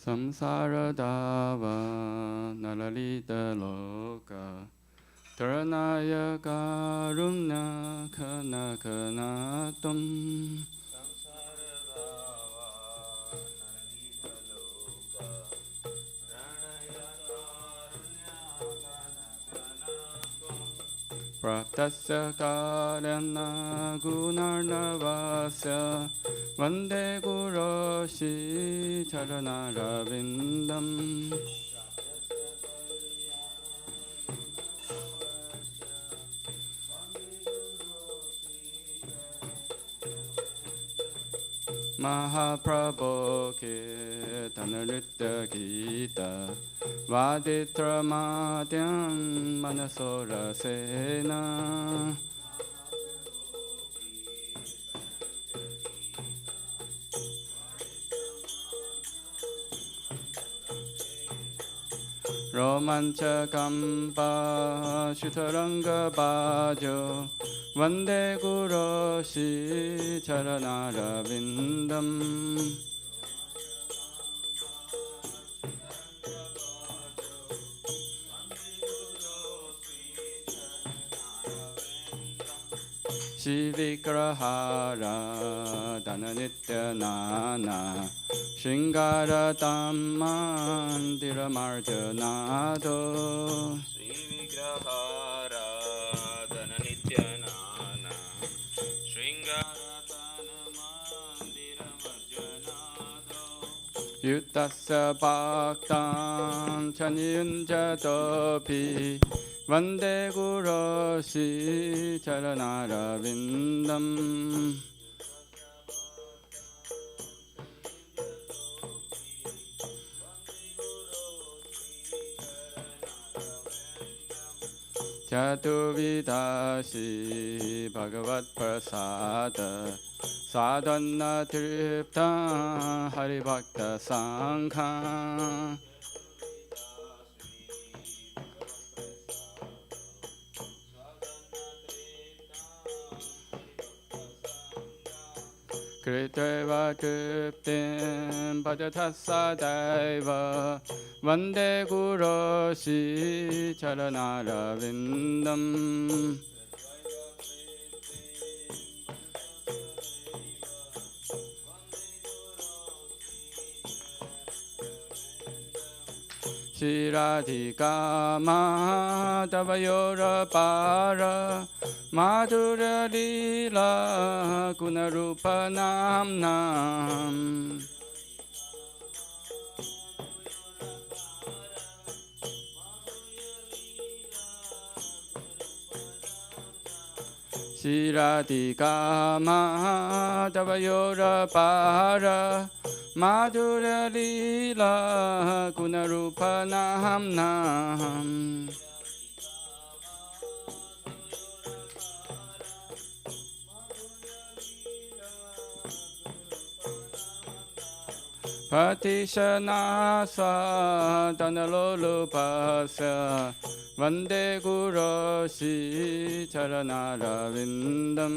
samsaradava nalalita loka taranaya karuna kana kanatam pratasya kalyana gunarnavasya vande guroshi charanarabindam Mahaprabhu Kirtanarita Gita Vaditramadyam Manasora Sena Romancha Kampa Shutaranga Bhajo Vande Guroshi Charanarabindam Shivikrahara Dhananitya Nana Shingara Tammandira Marjanado Shivikrahara Dhananitya Nana Shringara Tammandira Marjanado Yutasya Bhaktan Chaniyunjatopi Vande Guroshi Charanarabindam Chatuvidashi Bhagavat Prasada Sadhana Tripta Haribhakta Sangha Kriteva Triptim Bhajatassadaiva Vande Guroshi Charanarabindam Shiradhika Madhavayora Para Madhura Lila Gunarupa Namnam Shiradhika Madhavayora Para Madhura Lila Gunarupa Namnam Patishanasa Dhanalolupasya Vande Guroshi Charanarabindam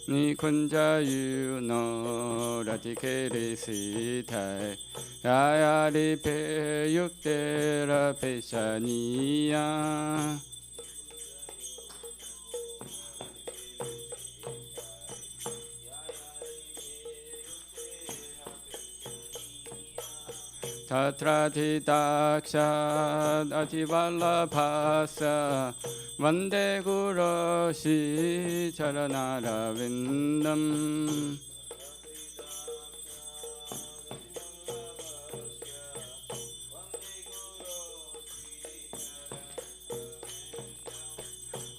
Nikunja yuno ratikeri sitai Yayari pe yuktera peshaniya Tatrati dakshad ativallabhasa Vande Guroshi Charanarabindam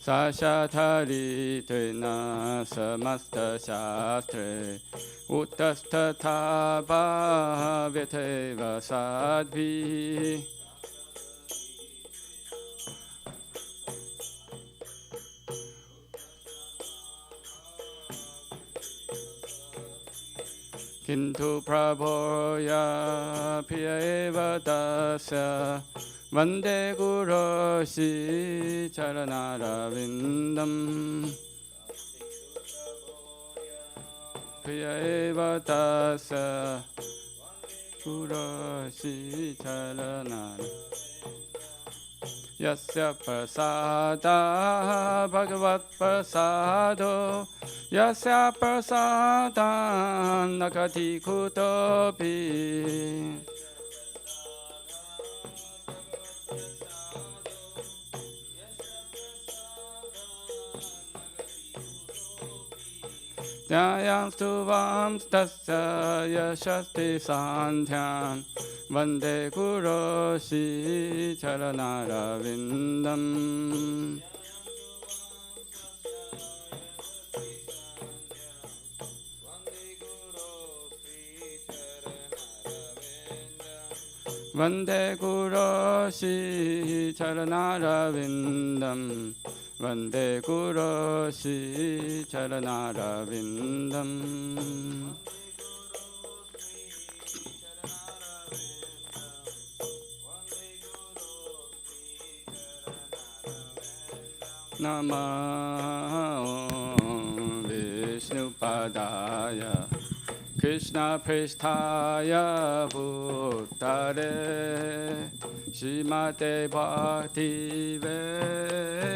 Sashathari Tena Samasta Shastre Uttastatha Vyateva Sadvi Kintu prabhoya piya eva tasya Vande guroshi charanarvindam Piya eva tasya guroshi charanarvindam Yasya prasada bhagavat prasado Yasya prasada nakati kutopi Jayam stuvam tasya yashasti sandhyam Vande guroshi charanarvindam Vande guroshi charanarvindam Vande guroshi charanarvindam Namo Vishnupadaya Krishna Pristhaya Bhutare Srimate Bhakti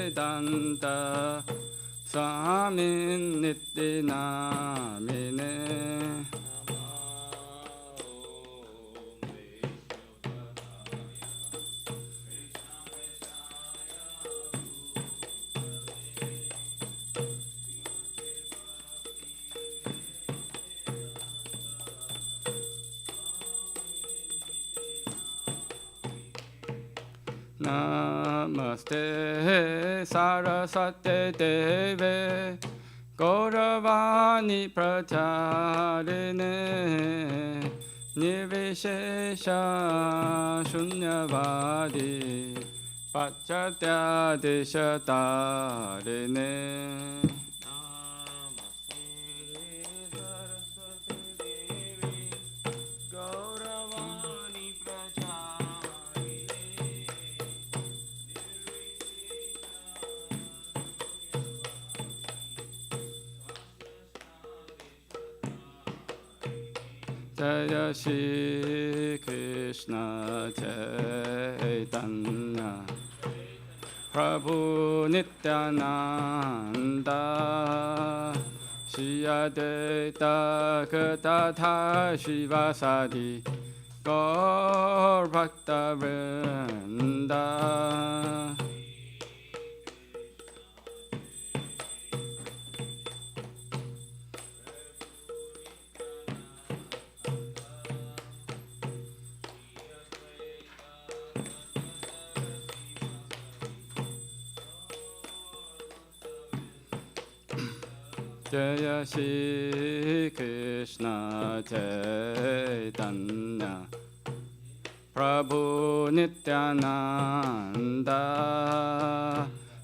Vedanta Swamin Niti Namine Namaste Sarasate Deve Gauravani Pracharine Nirvishesha Shunyavadi Pachatya Deshatarine Jaya Shri Krishna Chaitanya Prabhu Nityananda Shri Advaita Gadadhar Shivasadi Gaur Bhakta Vrinda Jaya Shri Krishna Chaitanya Prabhu Nityananda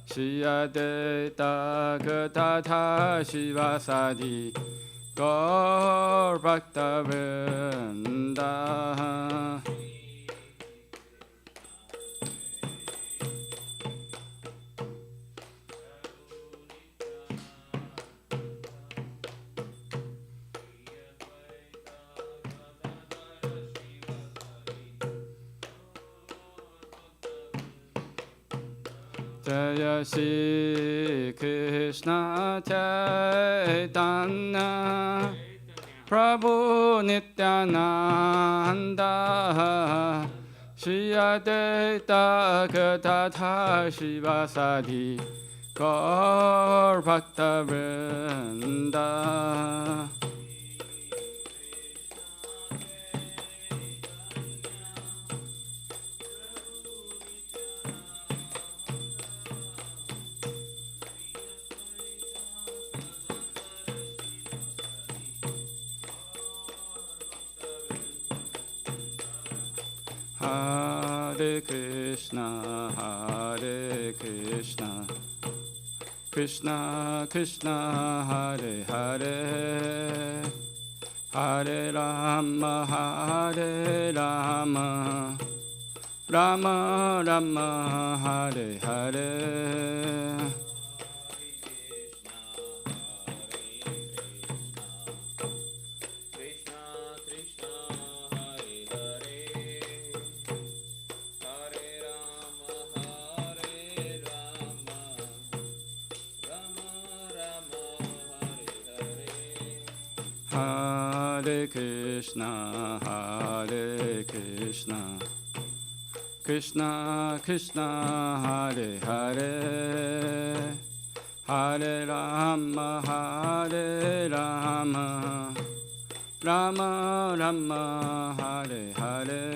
Shri Advaita Gadadhar Shivasadi Gaur Bhakta Vrinda Jaya Shri Krishna Chaitanya Prabhu Nityananda Shri Advaita Gadadhar Shivasadi Gaur Bhakta Vrinda Hare Krishna, Hare Krishna, Krishna Krishna, Hare Hare, Hare Rama, Hare Rama, Rama Rama, Hare Hare. Hare Krishna, Hare Krishna, Krishna Krishna, Hare Hare, Hare Rama, Hare Rama, Rama Rama, Hare Hare.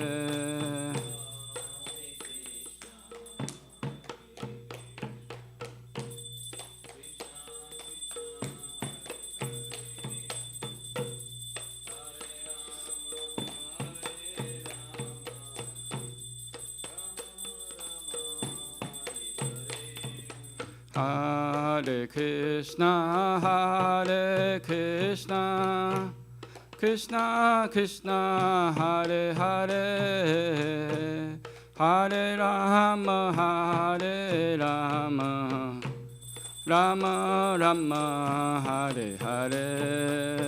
Hare Krishna, Hare Krishna, Krishna Krishna, Hare Hare, Hare Rama, Hare Rama, Rama Rama, Hare Hare.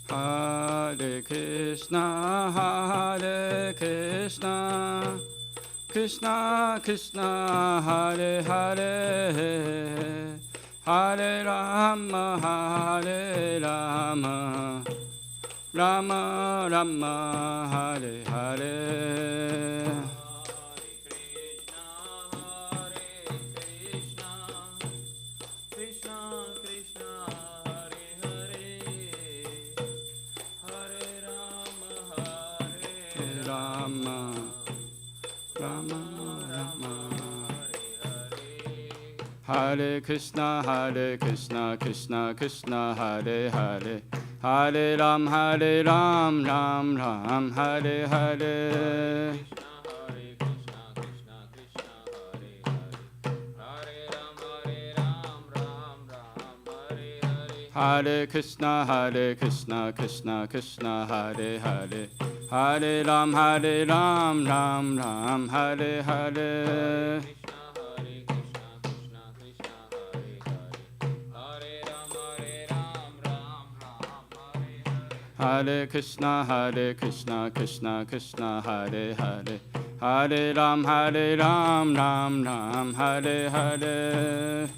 Hare Krishna, Hare Krishna, Krishna Krishna, Hare Hare, Hare Rama, Hare Rama, Rama Rama, Hare Hare. Rama, Rama, Rama. Hare Krishna, Krishna Krishna, Hare Hare, Hare Ram, Ram Ram, Hare Hare. Hare Krishna, Krishna Krishna, Hare Hare, Hare Ram, Ram Ram, Hare Hare. Hare Krishna, Krishna Krishna, Hare Hare, Hare Ram, Ram Ram, Hare Hare.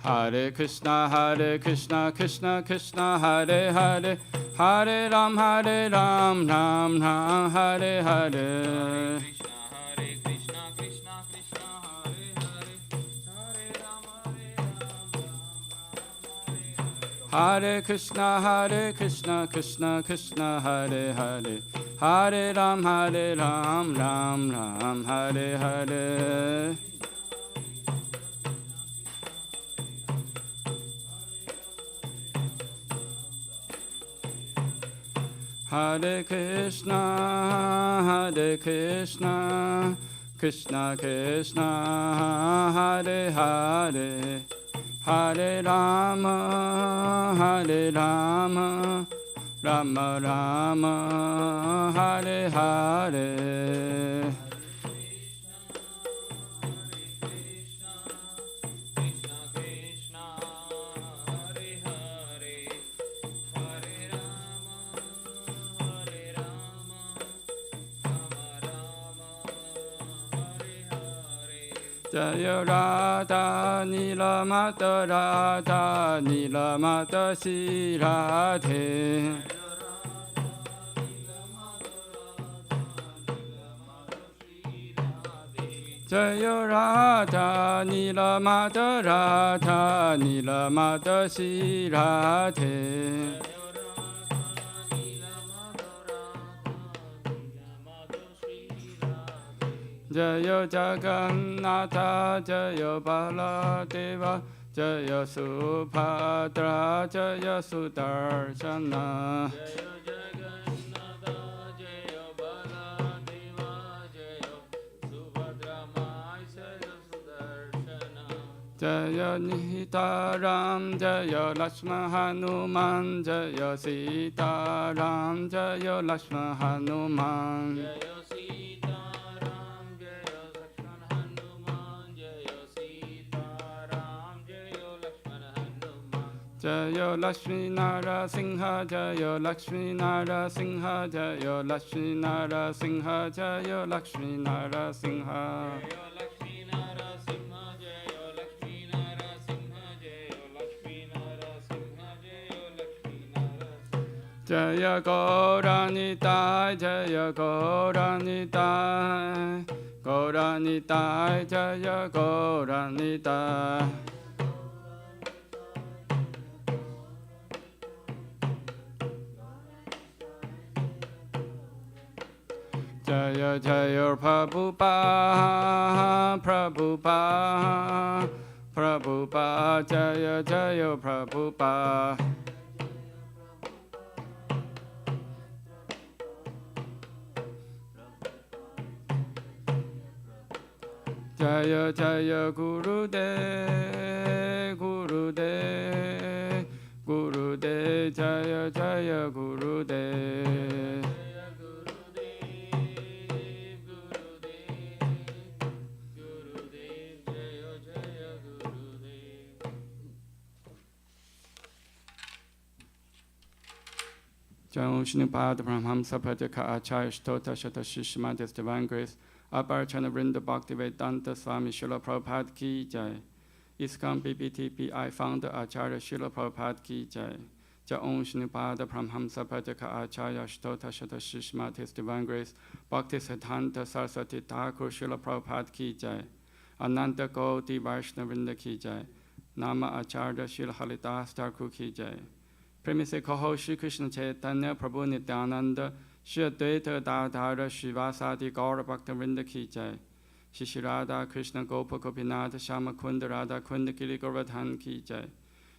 Hare Krishna, Krishna Krishna, Hare Hare, Hare Ram, Ram Ram, Hare Hare. Hare Krishna, Krishna Krishna, Hare Hare, Hare Ram, Ram Ram, Hare Hare. Hare Krishna, Krishna Krishna, Hare Hare, Hare Rama, Rama Rama, Hare Hare. Jaya Radha Nilamata Radha Nilamata Sri Radhe. Jaya Radha Nilamata Radha Nilamata Sri Radhe. Jaya Jagannatha Jaya Baladeva Jaya Subhadra Jaya Sudarshana Jaya Nihitaram Jaya Lakshma Hanuman Jaya Sitaram Jaya Lakshma Hanuman Jaya Lakshmi Narasingha Jaya Lakshmi Narasingha Jaya Lakshmi Narasingha Jaya Lakshmi Narasingha Jaya Gauranitai Jaya Gauranitai Gauranitai Jaya Gauranitai Jaya Jaya Prabhupada Prabhupada Prabhupada Jaya Jaya Prabhupada Jaya Jaya Gurudev Gurudev Gurudev Jaya Jaya Gurudev Jai Shripada Brahmamsa Pajaka Acharya Stota Shata Shishma His Divine Grace Aparchana Vrinda Bhaktivedanta Swami Srila Prabhupada Ki Jai ISKCON BBTPI Founder Acharya Srila Prabhupada Ki Jai Jai Om Shripada Brahmamsa Pajaka Acharya Stota Shata Shishma His Divine Grace Bhakti Siddhanta Saraswati Thakur Srila Prabhupada Ki Jai Ananta Koti Vaishnava Vrinda Ki Jai Nama Acharya Srila Haridas Thakur Ki Jai Premi se Kaho Shri Krishna Chaitanya Prabhu Nityananda Shri Advaita Dadhara Shivasadi Gaura Bhakta Vrinda Ki Jai Shri Shri Radha Krishna Gopa Gopinath Shama Kunda Radha Kunda Giri Govardhan Ki Jai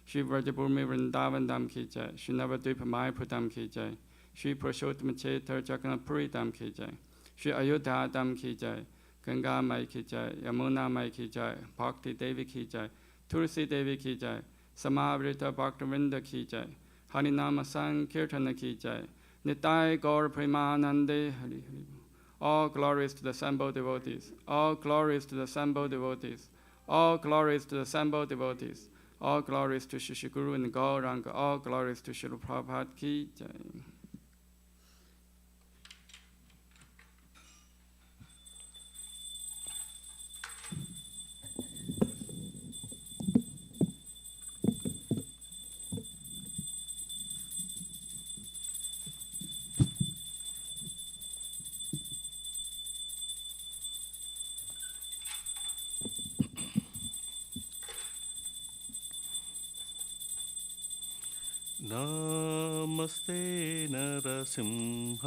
Shri Vrajabhumi Vrindavan Dham Ki Jai Shri Navadvipa Mayapur Dham Ki Jai Shri Purushottam Chaitra Jagannath Puri Dham Ki Jai Shri Ayodhya Dham Ki Jai Ganga Mai Ki Jai Yamuna Mai Ki Jai Bhakti Devi Ki Jai Tulsi Devi Ki Jai Samavrita Bhakta Vrinda Ki Jai Harinama Sankirtana Ki Jai Nitai Gaur Premanande Hari Hari. All glories to the assembled devotees. All glories to the assembled devotees. All glories to the assembled devotees. All glories to Shri Guru and Gauranga. All glories to Shri Prabhupada Ki Jai. Namaste Narasimhaya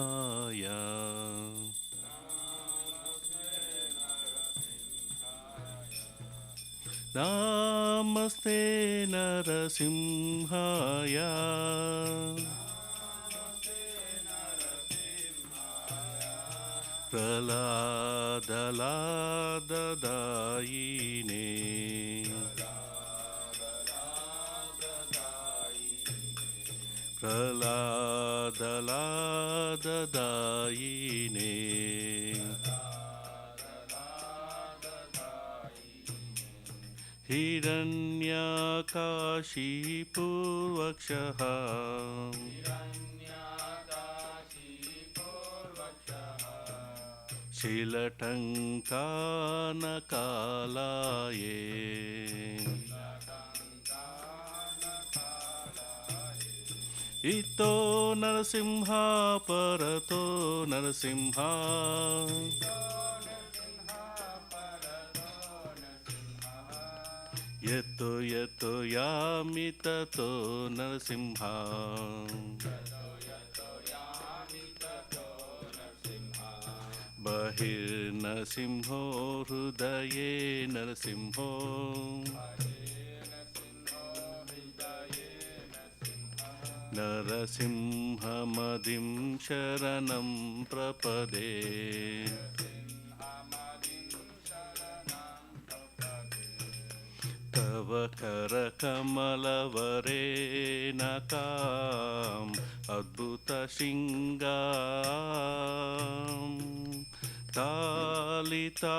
Namaste Narasimhaya Praladadayine Praladadayine Hiranyakashipurvakshaha Shilatankanakalaye Ito Narasimha Parato Narasimha Yeto Yeto Yamitato Narasimha बहिर्नरसिंहो हृदये नरसिंहो नरसिंहमदिं शरणं प्रपदे तव करकमलवरेणकाम् अद्भुतशृङ्गाम् तालिता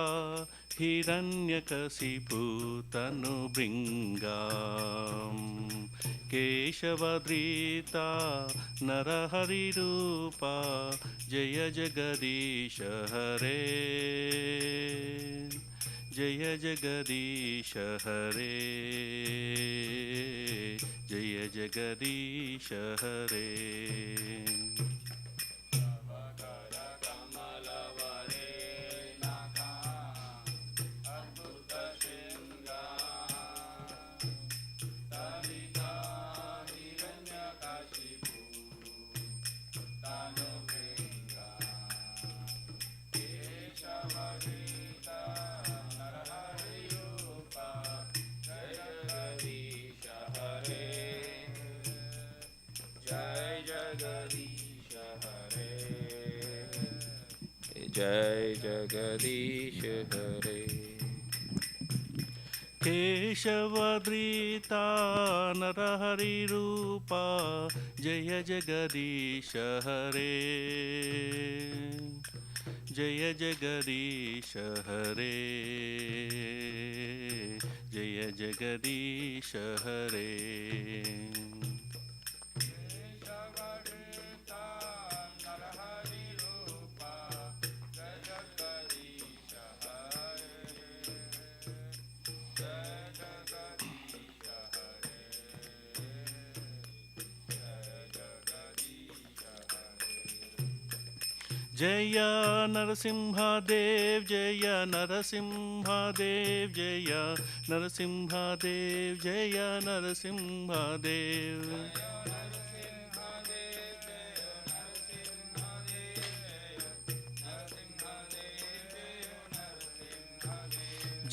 हिरण्यकशिपुतनुभृङ्गाम् केशवधृता नरहरिरूपा जय जगदीश हरे जय जगदीश हरे जय जगदीश हरे जय जगदीश हरे केशवधृता नरहरिरूपा जय जगदीश हरे जय जगदीश हरे जय जगदीश हरे जय नरसिंहदेव जय नरसिंहदेव जय नरसिंहदेव जय नरसिंहदेव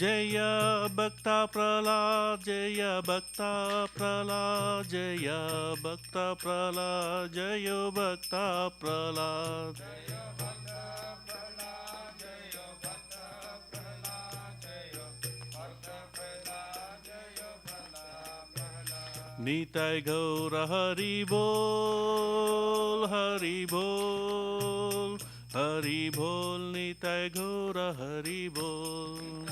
जय भक्ता प्रहलाद जय भक्ता प्रहलाद जय भक्ता प्रहलाद जय भक्ता प्रहलाद निताय गौर हरि बोल हरि बोल हरि बोल निताय गौर हरि बोल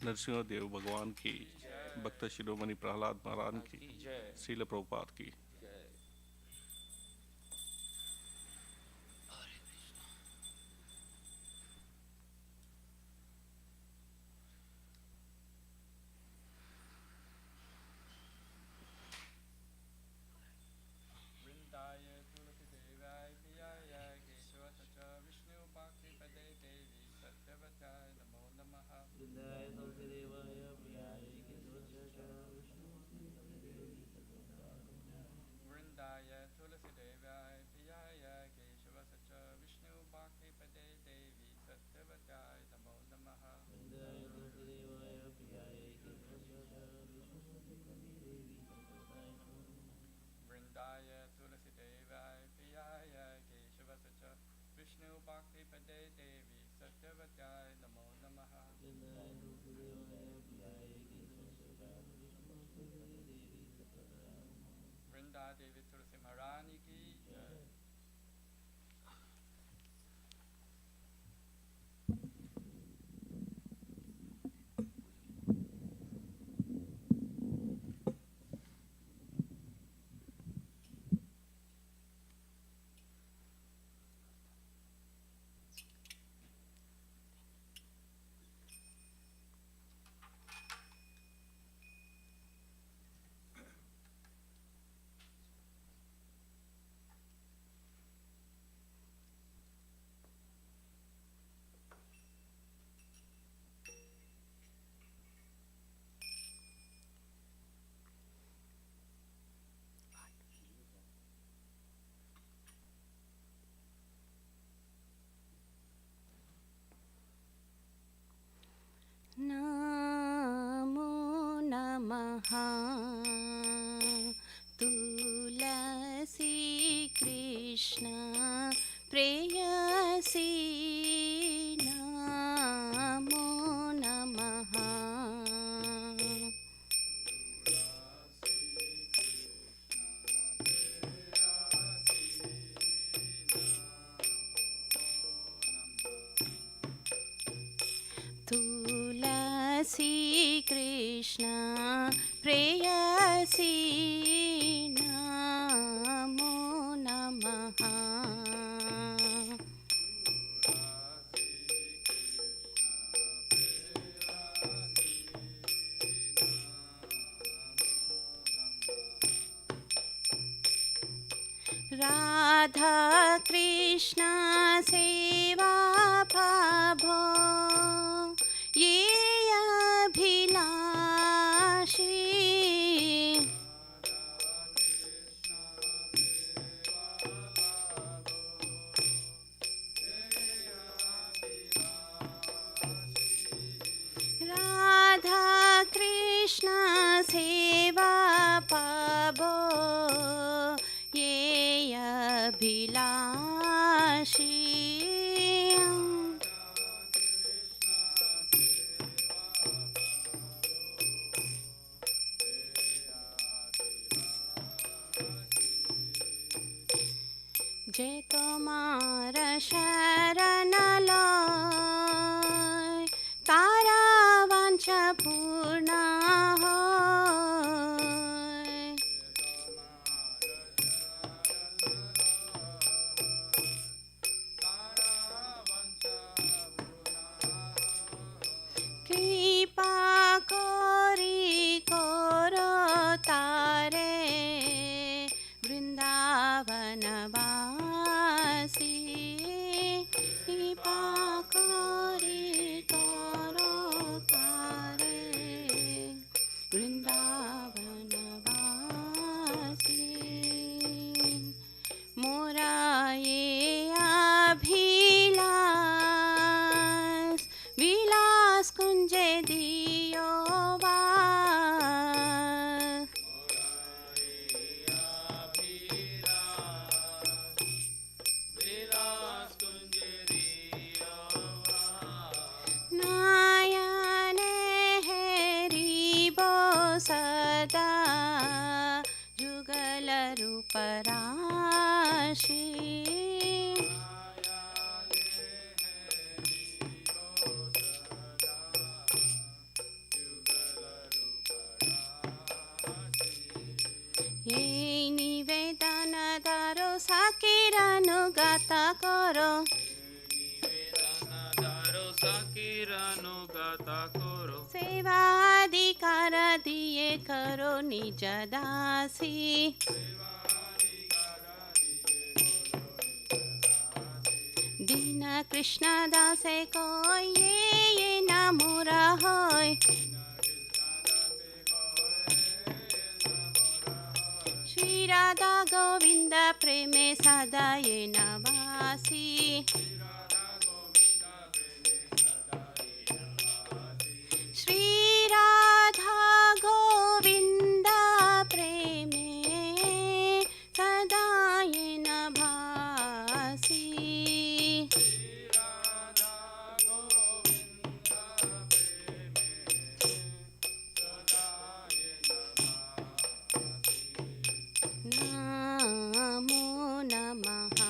नरसिंहदेव भगवान की भक्त शिरोमणि प्रहलाद महाराज की श्रील प्रभुपाद की तुलसी कृष्ण प्रेयसी नमो नमः। तुलसी कृष्ण प्रेयसी नमो नमः। राधा कृष्ण सेवा पाभो ये अभिलाषी। राधा कृष्ण सेवा पाभो ये अभिलाषी। जे तोमार शरण लय तारा वांछा पूर्ण होय। कृपा करी करो तारे वृंदावनवासी। कृपा करी करो तारे वृंदावनवासी। मोरा ये अभिलाष विलास कुंजे दियो वास। नयने हेरिबो सदा जुगल रूप राशि। ये निवेदन दारो साकिरानुगत करो। सेवाधिकार दिए करो निज दासी। दीन कृष्ण दासे को ये न मोरा होय। श्री राधा गोविंद प्रेमे सदा ये नवासी। श्री राधा गोविंद प्रेमे सदा ये नभासी। नमो नमः।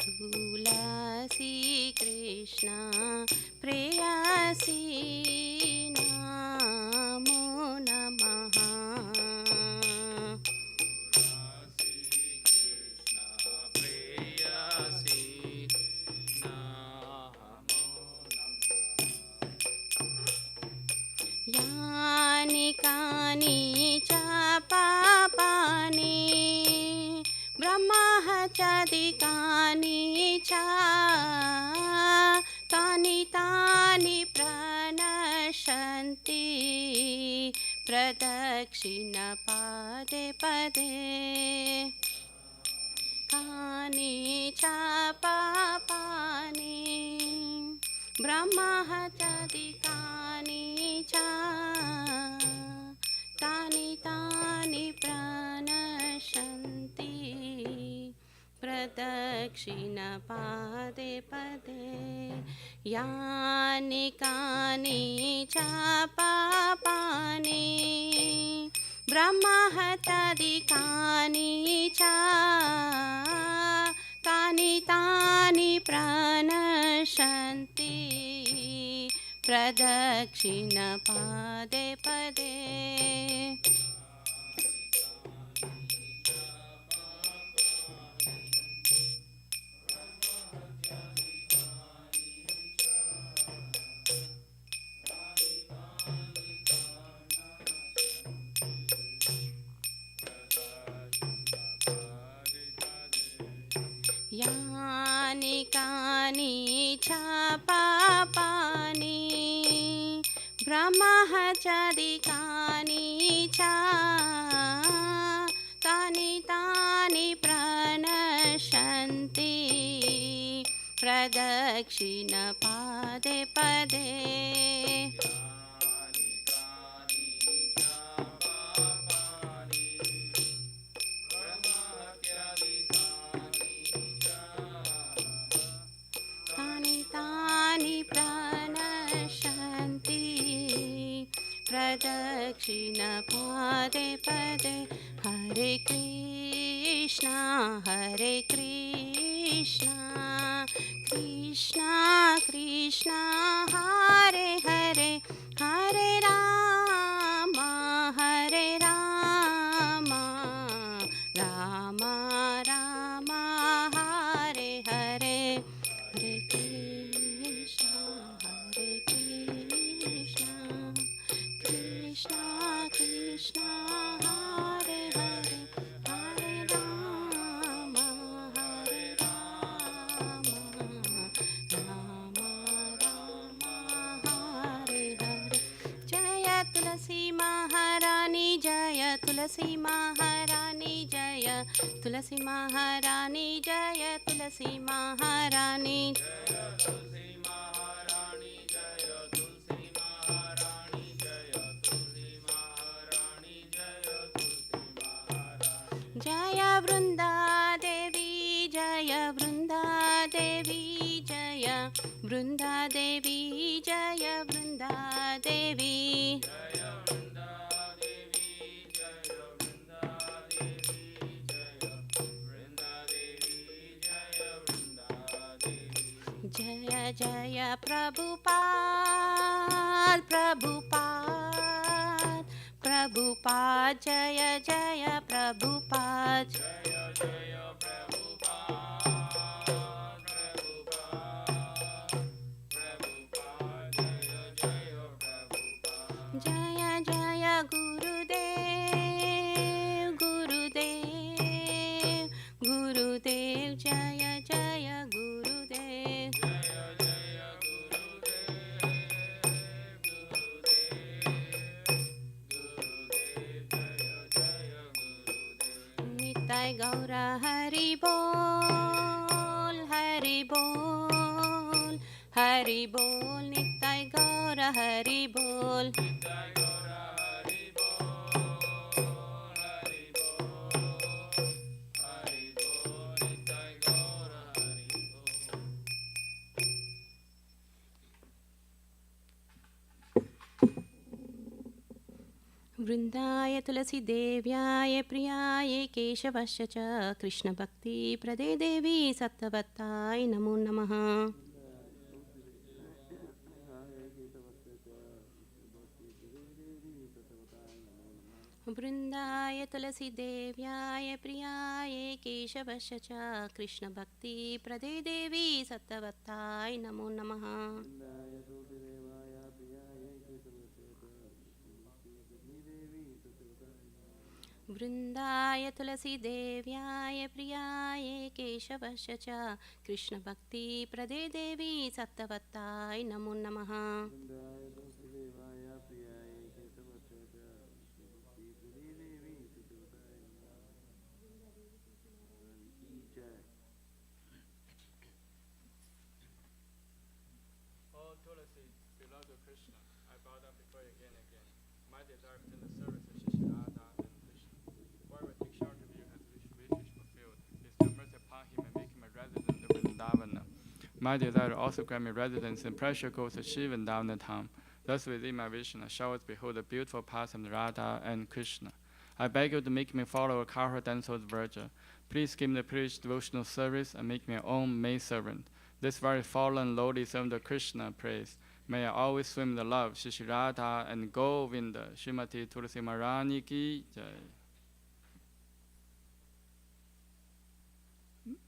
तुलसी कृष्ण प्रेयसी नमो नमः। यानि कानि च पापानि ब्रह्महत्यादिकानि च तानि तानि प्रणश्यन्ति प्रदक्षिण पदे पदे। कानि च पापानि ब्रह्महत्यादिकानि च प्रदक्षिणपादे पदे यानि कानि च पापानि ब्रह्महत्यादिकानि च तानि तानि प्रणश्यन्ति प्रदक्षिणपादे पदे यानि कानि च पापानि ब्रह्महत्यादिकानि च तानि तानि प्रणश्यन्ति प्रदक्षिणपादे पदे तानि प्रणश्यन्ति प्रदक्षिणपादे पदे हरे कृष्ण कृष्ण कृष्ण हरे हरे हरे राम राम राम हरे हरे हरे कृष्ण कृष्ण कृष्ण हरे हरे हरे राम राम राम हरे हरे जय तुलसी महारानी जय तुलसी महारानी जय तुलसी महारानी जय तुलसी महारानी जय वृंदा देवी जय वृंदा देवी जय वृंदा देवी जय वृंदा देवी जय जय प्रभुपाद प्रभुपाद प्रभुपाद जय जय प्रभुपाद जय जय गुरुदेव गुरुदेव गुरुदेव जय जय गुरुदेव निताय गौर हरि बोल हरि बोल हरि बोल निताय गौर हरि बोल वृंदाय तुलसी देव्याय प्रियाय केशवश्च च कृष्ण भक्ति प्रदे देवी सत्तवत्ताय नमो नमः वृंदाय तुलसी देव्याय प्रियाय केशवश्च च कृष्ण भक्ति प्रदे देवी सत्तवत्ताय नमो नमः वृंदाय तुलसी देव्याय प्रियाय केशवश्च च कृष्ण भक्ति प्रदे देवी सत्तवत्ताय नमो नमः Tulasi, beloved of Krishna, I bow down before you again and again. My desire within the service of Shri Radha and Krishna. Whoever takes charge of you has wishes fulfilled. Bestow mercy upon him and make My desire also grant me residence in precious courts of Shiva and down the town. Thus within my vision I shall always behold the beautiful paths of Radha and Krishna. I beg you to make me follow a Karha Danso's virgin. Please give me the privileged devotional service and make me your own maidservant. This very fallen lowly servant of Krishna prays. May I always swim in the love, Shri Radha and Govinda, Srimati Tulsi Maharani ki jai.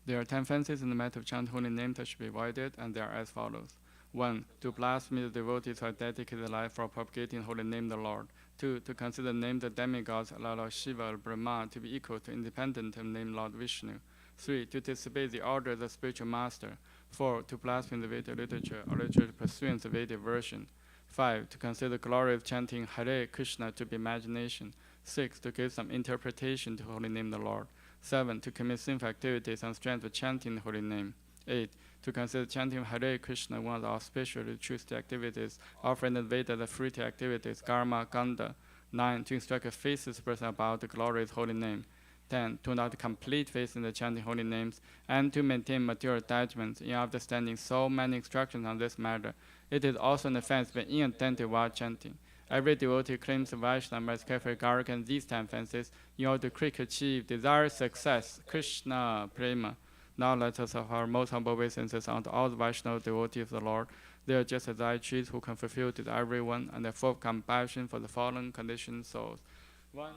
There are 10 fences in the matter of chanting holy names that should be avoided, and they are as follows. 1. To blaspheme the devotees who have dedicated life for propagating holy name of the Lord. 2. To consider the names of demigods, Lord Shiva or Brahma, to be equal to independent of name Lord Vishnu. 3. To disobey the order of the spiritual master. 4. To blaspheme the Vedic literature or literature pursuant the Vedic version. 5. To consider the glory of chanting Hare Krishna to be imagination. 6. To give some interpretation to holy name of the Lord. 7. To commit sinful activities on strength of chanting the holy name. 8. To consider chanting Hare Krishna one of the auspicious ritualistic activities, offering the Veda the fruity activities, karma, ganda. 9. To instruct a faithless person about the glorious holy name. 10. To not complete faith in the chanting holy names, and to maintain material attachments in understanding so many instructions on this matter. It is also an offense to be inattentive while chanting. Every devotee claims the Vaishnava must carefully guard against these 10 offenses in order to quickly achieve desired success. Krishna Prema. Now let us have our most humble obeisances unto all the Vaishnava devotees of the Lord. They are just as I choose who can fulfill to everyone, and therefore compassion for the fallen conditioned souls. One.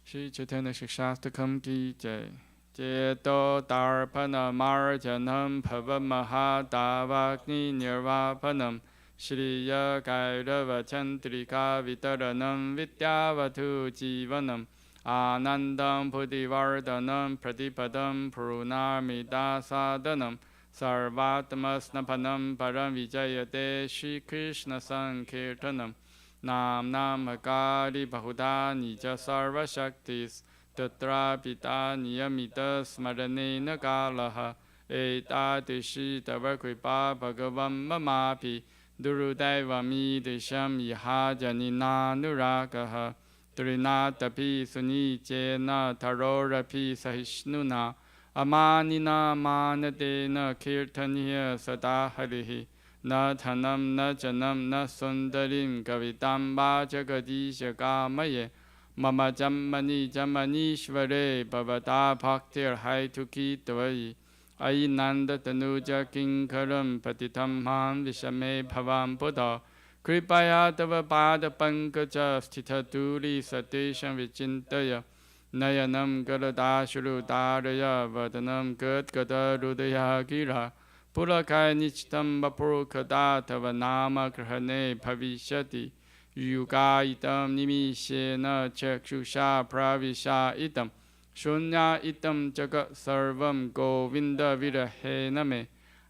Shri Chaitanya Shikshastakam ki jai. Jeto Darpana Marjanam Pava Mahadavagni Nirvapanam Shriya Kairava Chandrika Vitaranam Vidyavatu Jivanam Anandam Pudivardhanam Pradipadam Purunamida Sadhanam Sarvatmasnapanam Param Vijayate Shri Krishna Sankirtanam Nam Namakari Bahuda Nija Sarva Shaktis Tatra Pita Niyamita Smaranena Kalaha Etadishi Tavakripa Bhagavam Mamapi Durudevami Disham Yahajanina Nurakaha Trinatapi Sunichena Tarorapi Sahishnuna Amanina Manadena Kirtaniya Sadaharihi Na Thanam Na Janam Na Sundarim Kavitamba Jagadisha Kamaye Mama Jammani Jammanishvare Bhavata Bhaktir Haituki Tvai Ainanda Tanuja Kinkaram Patitam Han Vishame Bhavam Buddha Kripaya Tava Pada Pankaja Sthitaturi Satesham Vichintaya Nayanam Gadada Shurudaraya Vadanam Gad Gada Rudaya Gira Purakai Nichtam Vapurukada Tava Nama Grahane Bhavishati Yuga itam nimishena chakshusha pravisha itam shunya itam jagat sarvam govinda virahena me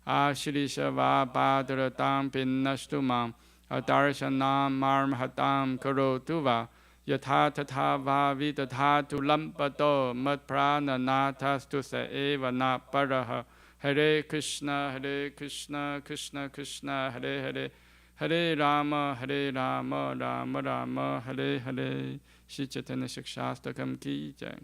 ashrisha vapadratam pinnashtumam adarshanam marmhatam karotu va yatha tatha va vidathatu lampato matprana nathastu sa eva na paraha Hare Krishna Krishna Krishna Hare Hare Hare Rama, Rama Rama, Hare Hare. Shri Chaitanya Shikshastakam ki jai.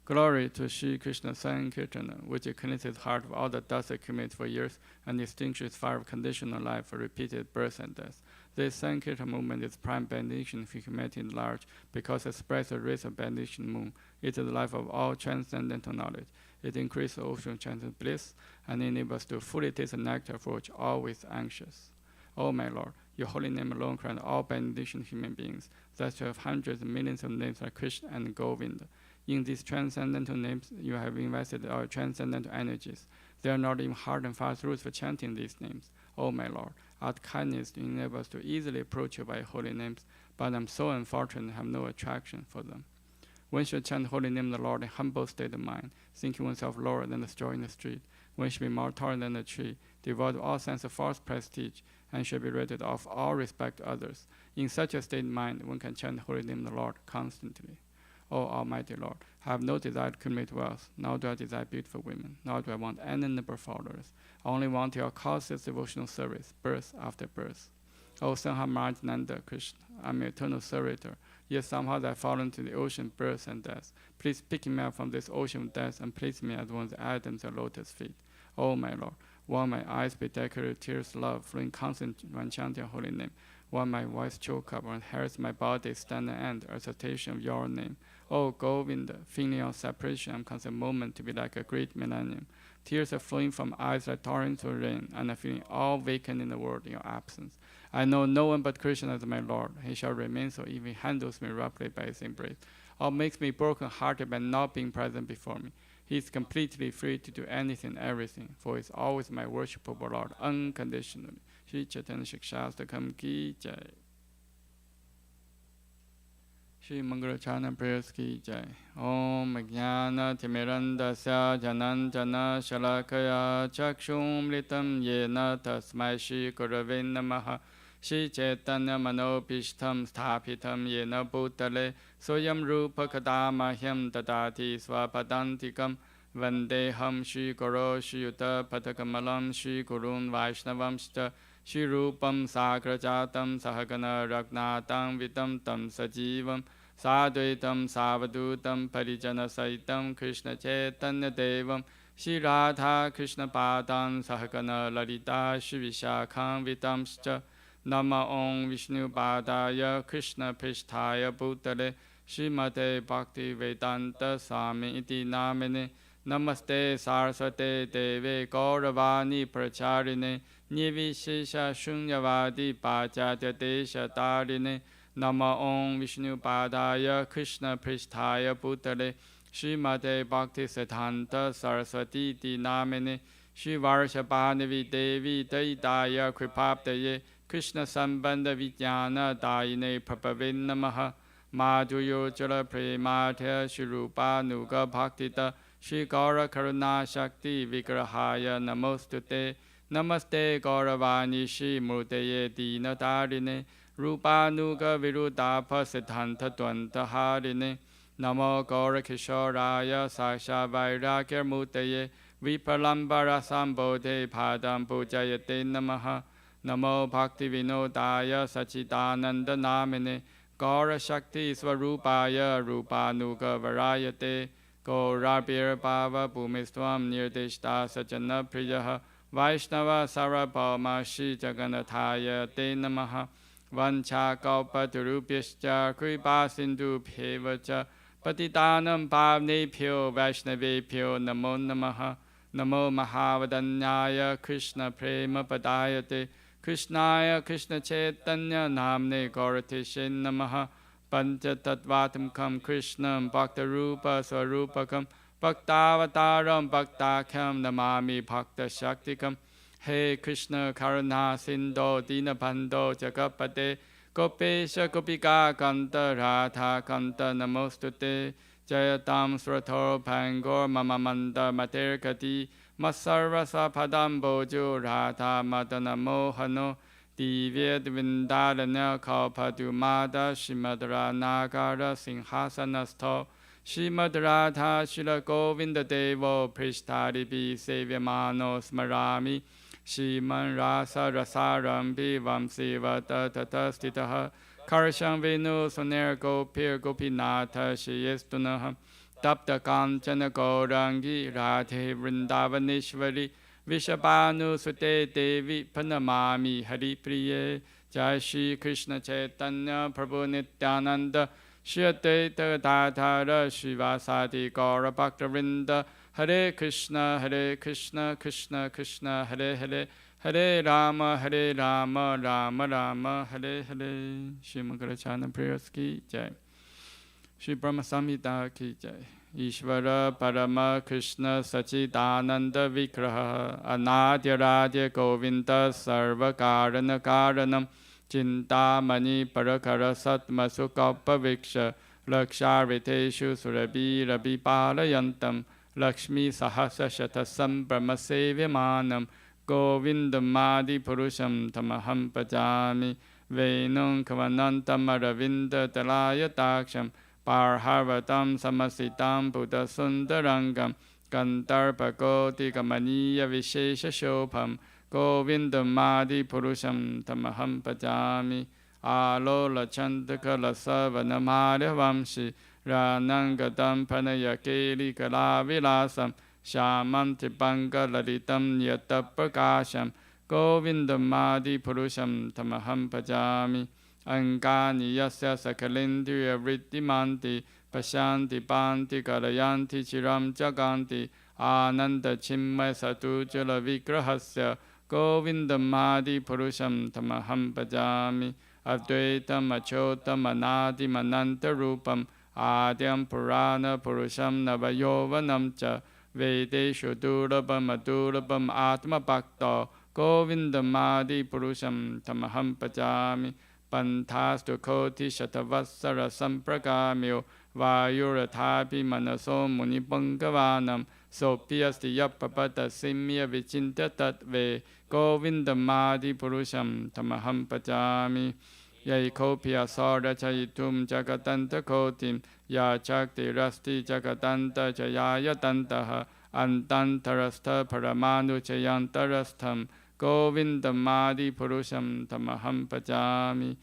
Glory to Shri Krishna Sankirtana, which cleanses the heart of all the dust accumulated for years and extinguishes fire of conditional life for repeated birth and death. This Sankirtan movement is prime benediction for humanity at large because it expresses the rays of benediction moon. It is the life of all transcendental knowledge. It increases the ocean of transcendental bliss and enables us to fully taste the nectar for which always anxious. O my Lord, your holy name alone grants all benediction human beings, that you have hundreds of millions of names like Krishna and Govinda. In these transcendental names, you have invested our transcendental energies. There are not even hard and fast rules for chanting these names. O my Lord, out kindness to enable us to easily approach you by holy names, but I'm so unfortunate to have no attraction for them. One should chant holy name of the Lord in humble state of mind, thinking oneself lower than the straw in the street. One should be more taller than the tree, devoid of all sense of false prestige, and should be ready to offer all respect to others. In such a state of mind, one can chant the holy name of the Lord constantly. O Almighty Lord, I have no desire to accumulate wealth, nor do I desire beautiful women, nor do I want any number of followers. I only want your causeless devotional service, birth after birth. O Sanhamarjananda Krishna, I'm your eternal servitor. Yet somehow I fall into the ocean of birth and death. Please pick me up from this ocean of death and place me as one of the items at lotus feet. O my Lord, while my eyes be decorated with tears of love, flowing constant when chanting your holy name, while my voice choke up and hairs my body stand and end, a citation of your name. O Govinda, feeling of separation, I'm constant moment to be like a great millennium. Tears are flowing from eyes like torrents of rain, and I'm feeling all vacant in the world in your absence. I know no one but Krishna as my Lord. He shall remain so if he handles me roughly by his embrace, or makes me broken-hearted by not being present before me. He is completely free to do anything, everything, for he is always my worshipable Lord, unconditionally. Shri Chaitanya Shikshastakam ki jai. Shri Mangala Aarti prayers ki jai. Om Jnana Timirandasya Jananjana Shalakaya Chakshum Litam Yena Tasmai Shri Gurave Namaha. Shri Chaitanya Manopishtam Sthapitam Yena Bhutale Soyam Rupa Kadamahyam Dadati Swapadantikam Vandeham Shri Guru Shri Yuta Patakamalam Shri Gurun Vaishnavamshta Shri Rupam Sagrajatam Sahagana Ragnatam Vitam Tam Sajivam Sadvaitam Savadutam Parijana Saitam Krishna Chaitanya Devam Shri Radha Krishna Padam Sahagana Lalita Shri Vishakham Vitamscha Nama Om Vishnu Padaya Krishna Pristhaya Bhutale Srimate Bhakti Vedanta Swami Iti Namine Namaste Saraswate Deve Gauravani Pracharine Nivishesha Shunyavadi Pachatya Desha Tarine Nama Om Vishnu Padaya Krishna Pristhaya Bhutale Srimate Bhakti Siddhanta Saraswati Iti Namine Shri Varshabhanavi Devi Daidaya Kripaptaye Krishna Sambandha Vijnana Dayine Prabhavin Namaha Madhuyo Jala Prematya Shri Rupa Nuga Bhaktita Shri Gaura Karuna Shakti Vigrahaya Namostute Namaste Gauravani Shri Murteye Dina Darine Rupa Nuga Virudapa Siddhanta Dwanta Harine Namo Gaura Kishoraya Saksha Vairagya Murteye Vipalambara Sambodhe Padam Pujayate Namaha Namo Bhakti Vinodaya Sachidananda Namine Gaura Shakti Swarupaya Rupanuga Varayate Gaurabhir Bhava Bhumistvam Nirdishta Sajana Priyaha Vaishnava Sarabhama Shri Jaganathaya Te Namaha Vancha Kalpatarubhyascha Kripa Sindhu Bhevacha Patitanam Bhavnebhyo Vaishnavebhyo Namo Namaha Namo Mahavadanyaya Krishna Prema Padayate Krishnaya Krishna Chaitanya Namne Gauratishe Namaha Pancha Tattvatamkam Krishnam Bhakta Rupa Swarupakam Bhaktavataram Bhaktakham Namami Bhakta Shaktikam He Krishna Karuna Sindho Dinabandho Jagapate Gopesha Gopika Kanta Radha Kanta Namostute Jayatam Srathor Pangor Mamamanda Materkati Masarvasa Padam Bojo Radha Madana Mohano Divyad Vindalana Kalpadumada Shimadra Nagara Singhasanasto Shrimad Radha Shila Govinda Devo Prishtari Bi Sevyamano Smarami Shriman Rasa Rasarambi Vamsivata Tatastitaha Karsham Venu Soner Gopir Gopinatha Shiyestunaham Tapta Kanchana Gaurangi Radhe Vrindavaneshwari Vishabhanu Sute Devi Panamami Hari Priye Jai Shri Krishna Chaitanya Prabhu Nityananda Shri Advaita Gadadhara Srivasadi Gaura Bhaktavinda Hare Krishna Krishna Krishna Hare Hare Hare Rama Rama Rama Hare Hare. Shri Mangala Aarti prayers ki jai. Shri Brahma Samhita ki jai. Ishvara Parama Krishna Sachidananda Vigraha Anadya Radya Govinda Sarva Karana Karanam Chintamani Parakara Satmasu Kalpa Viksha Lakshariteshu Surabi Rabi Palayantam Lakshmi Sahasa Shatasam Brahma Sevyamanam Govindamadi Purusham Tamaham Pajami Venum Kavanantam Aravinda Talaya Daksham Parhavatam samasitam Buddha sundarangam Kantarpakoti kamaniya vishesha shobham Govindamadi purusham tamaham pajami Alola chandakala savanamada vamshi Ranangadam panayakeli kalavilasam Shamam tipanga lalitam yatapakasham Govindamadi purusham tamaham pajami Angani yasya sakalindriya vriddhimanti Pashanti panti kalayanti chiram jaganti Ananda chimmay satujala vigrahasya Govindamadi purusham tamaham bhajami Advaitam achotam anadi mananta rupam Adyam purana purusham navayovanam cha Vedeshu durabam adurabam atma bhakta Govindamadi purusham tamaham bhajami Pantastu koti shatavassara sampragamyo Vayurathapi manaso munibhangavanam Sopyasti yapapata simya vichinta tatve Govindamadi purusham tamaham pachami Yaikopya sara chayitum jagatanta kotim Ya chakti rasti jagatanta chayaya tantaha Antantarastha paramanu chayantarastham Govindamadi purusham tamaham pachami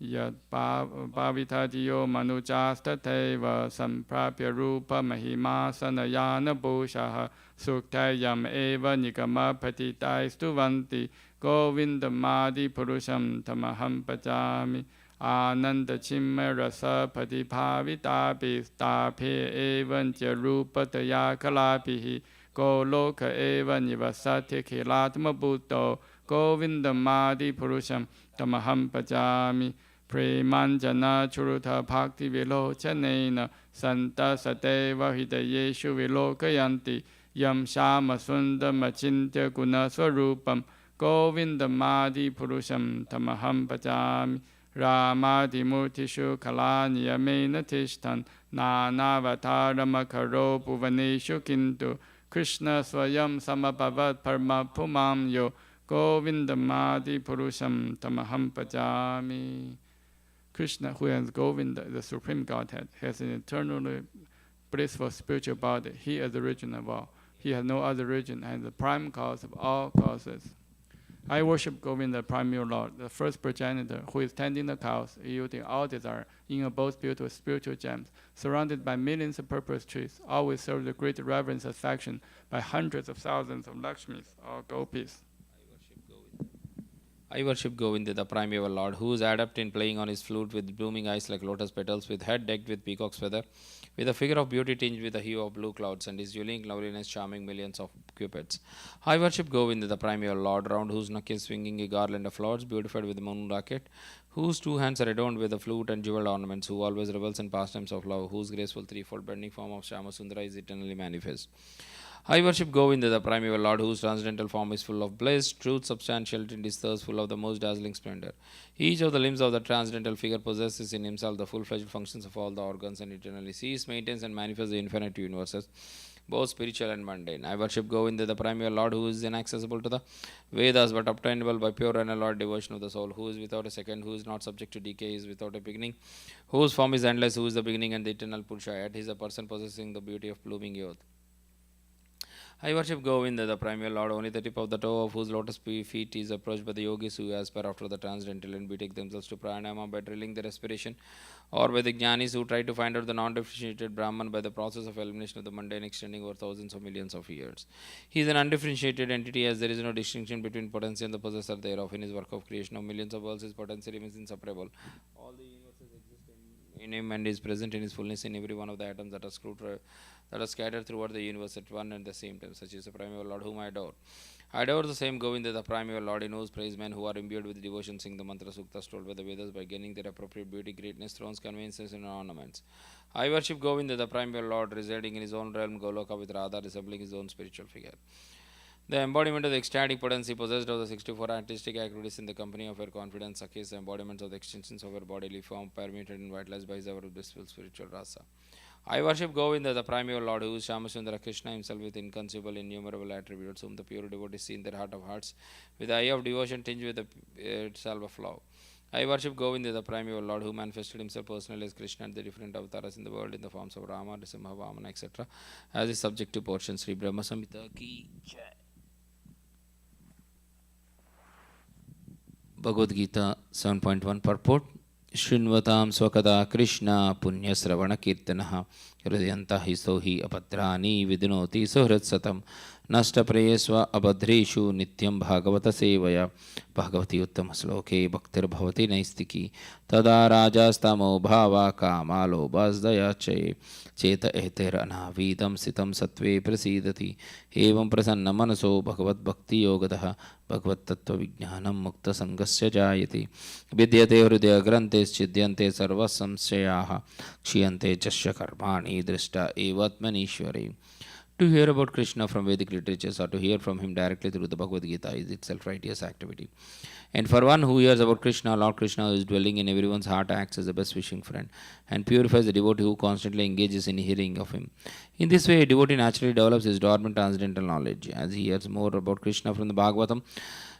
Yad bhavitadiyo manujastateva samprapya rupa mahimasanayana bhushaha suktayam eva nikama patitai stuvanti Govindamadi purusham tamaham pachami Ananda chimma rasa patibhavitapi stape evancha rupataya kalapihi Goloka eva nivasati khilatma bhutto Govindamadi purusham tamaham pachami Premanjana churuta bhakti vilochanena Santa sateva hidayeshu vilokayanti Yam shama sundam achintya guna swarupam Govindamadi purusham tamaham pachami Ramadi murtishu kalani yamena tishtan Nanavataram akaro bhuvaneshu kintu Krishna swayam samabhavat parma pumam yo Govindamadi purusham tamaham pachami Krishna, who is Govinda, the Supreme Godhead, has an eternally blissful spiritual body. He is the origin of all. He has no other origin and the prime cause of all causes. I worship Govinda, the primary Lord, the first progenitor, who is tending the cows, yielding all desire, in abodes built with spiritual gems, surrounded by millions of purple trees, always served with great reverence and affection by hundreds of thousands of Lakshmis or Gopis. I worship Govinda, the primeval Lord, who is adept in playing on his flute with blooming eyes like lotus petals, with head decked with peacock's feather, with a figure of beauty tinged with the hue of blue clouds, and his unique loveliness charming millions of cupids. I worship Govinda, the primeval Lord, round whose neck is swinging a garland of flowers, beautified with the moon racket, whose two hands are adorned with the flute and jeweled ornaments, who always revels in pastimes of love, whose graceful threefold bending form of Shyamasundara is eternally manifest. I worship Govinda, the primeval Lord, whose transcendental form is full of bliss, truth, substantiality, and is thus full of the most dazzling splendor. Each of the limbs of the transcendental figure possesses in himself the full-fledged functions of all the organs and eternally sees, maintains, and manifests the infinite universes, both spiritual and mundane. I worship Govinda, the primeval Lord, who is inaccessible to the Vedas but obtainable by pure and alloyed devotion of the soul, who is without a second, who is not subject to decay, is without a beginning, whose form is endless, who is the beginning and the eternal Purusha, yet he is a person possessing the beauty of blooming youth. I worship Govinda, the primeval Lord, only the tip of the toe of whose lotus feet is approached by the yogis who aspire after the transcendental and betake themselves to pranayama by drilling their respiration, or by the jnanis who try to find out the non-differentiated Brahman by the process of elimination of the mundane extending over thousands of millions of years. He is an undifferentiated entity as there is no distinction between potency and the possessor thereof. In his work of creation of millions of worlds, his potency remains inseparable. All the universes exist in him and is present in his fullness in every one of the atoms that are scattered throughout the universe at one and the same time. Such is the primeval Lord whom I adore. I adore the same Govinda, the primeval Lord, in whose praise men who are imbued with devotion sing the mantra suktas told by the Vedas by gaining their appropriate beauty, greatness, thrones, conveniences, and ornaments. I worship Govinda, the primeval Lord, residing in his own realm, Goloka, with Radha resembling his own spiritual figure. The embodiment of the ecstatic potency possessed of the 64 artistic activities in the company of her confidence, Sakis, the embodiments of the extensions of her bodily form, permeated and vitalized by his ever blissful spiritual rasa. I worship Govinda, the primeval Lord, who is Shyamasundara Krishna himself with inconceivable, innumerable attributes, whom the pure devotees see in their heart of hearts, with the eye of devotion tinged with the itself of love. I worship Govinda, the primeval Lord, who manifested himself personally as Krishna at the different avatars in the world in the forms of Rama, Nrsimha, Vamana, etc. as his subjective portion. Sri Brahma Samhita ki jai. Bhagavad Gita 7.1 Purport. Shrinvatam Swakada Krishna Punya Sravana Kirtanaha Hridayanta Hiso hi apadrani vidinoti suhrit satam Nasta prayesva abadreshu nityam bhagavata sevaya Bhagavati uttama sloke bhaktir bhavati naistiki Tada rajastamo bhava kamalo basdaya che Cheta eter anavidam sitam satve prasidati Evam prasanna manaso bhagavat bhakti yogataha Bhagavat tattva vijnanam mukta sangasya jayati Vidyate hridaya grantes chidyante sarva samsyaha Kshiyante jasya karmani drishta evatmanishwari. To hear about Krishna from Vedic literatures or to hear from him directly through the Bhagavad Gita is itself righteous activity. And for one who hears about Krishna, Lord Krishna, who is dwelling in everyone's heart, acts as the best wishing friend and purifies the devotee who constantly engages in hearing of him. In this way, a devotee naturally develops his dormant transcendental knowledge. As he hears more about Krishna from the Bhagavatam,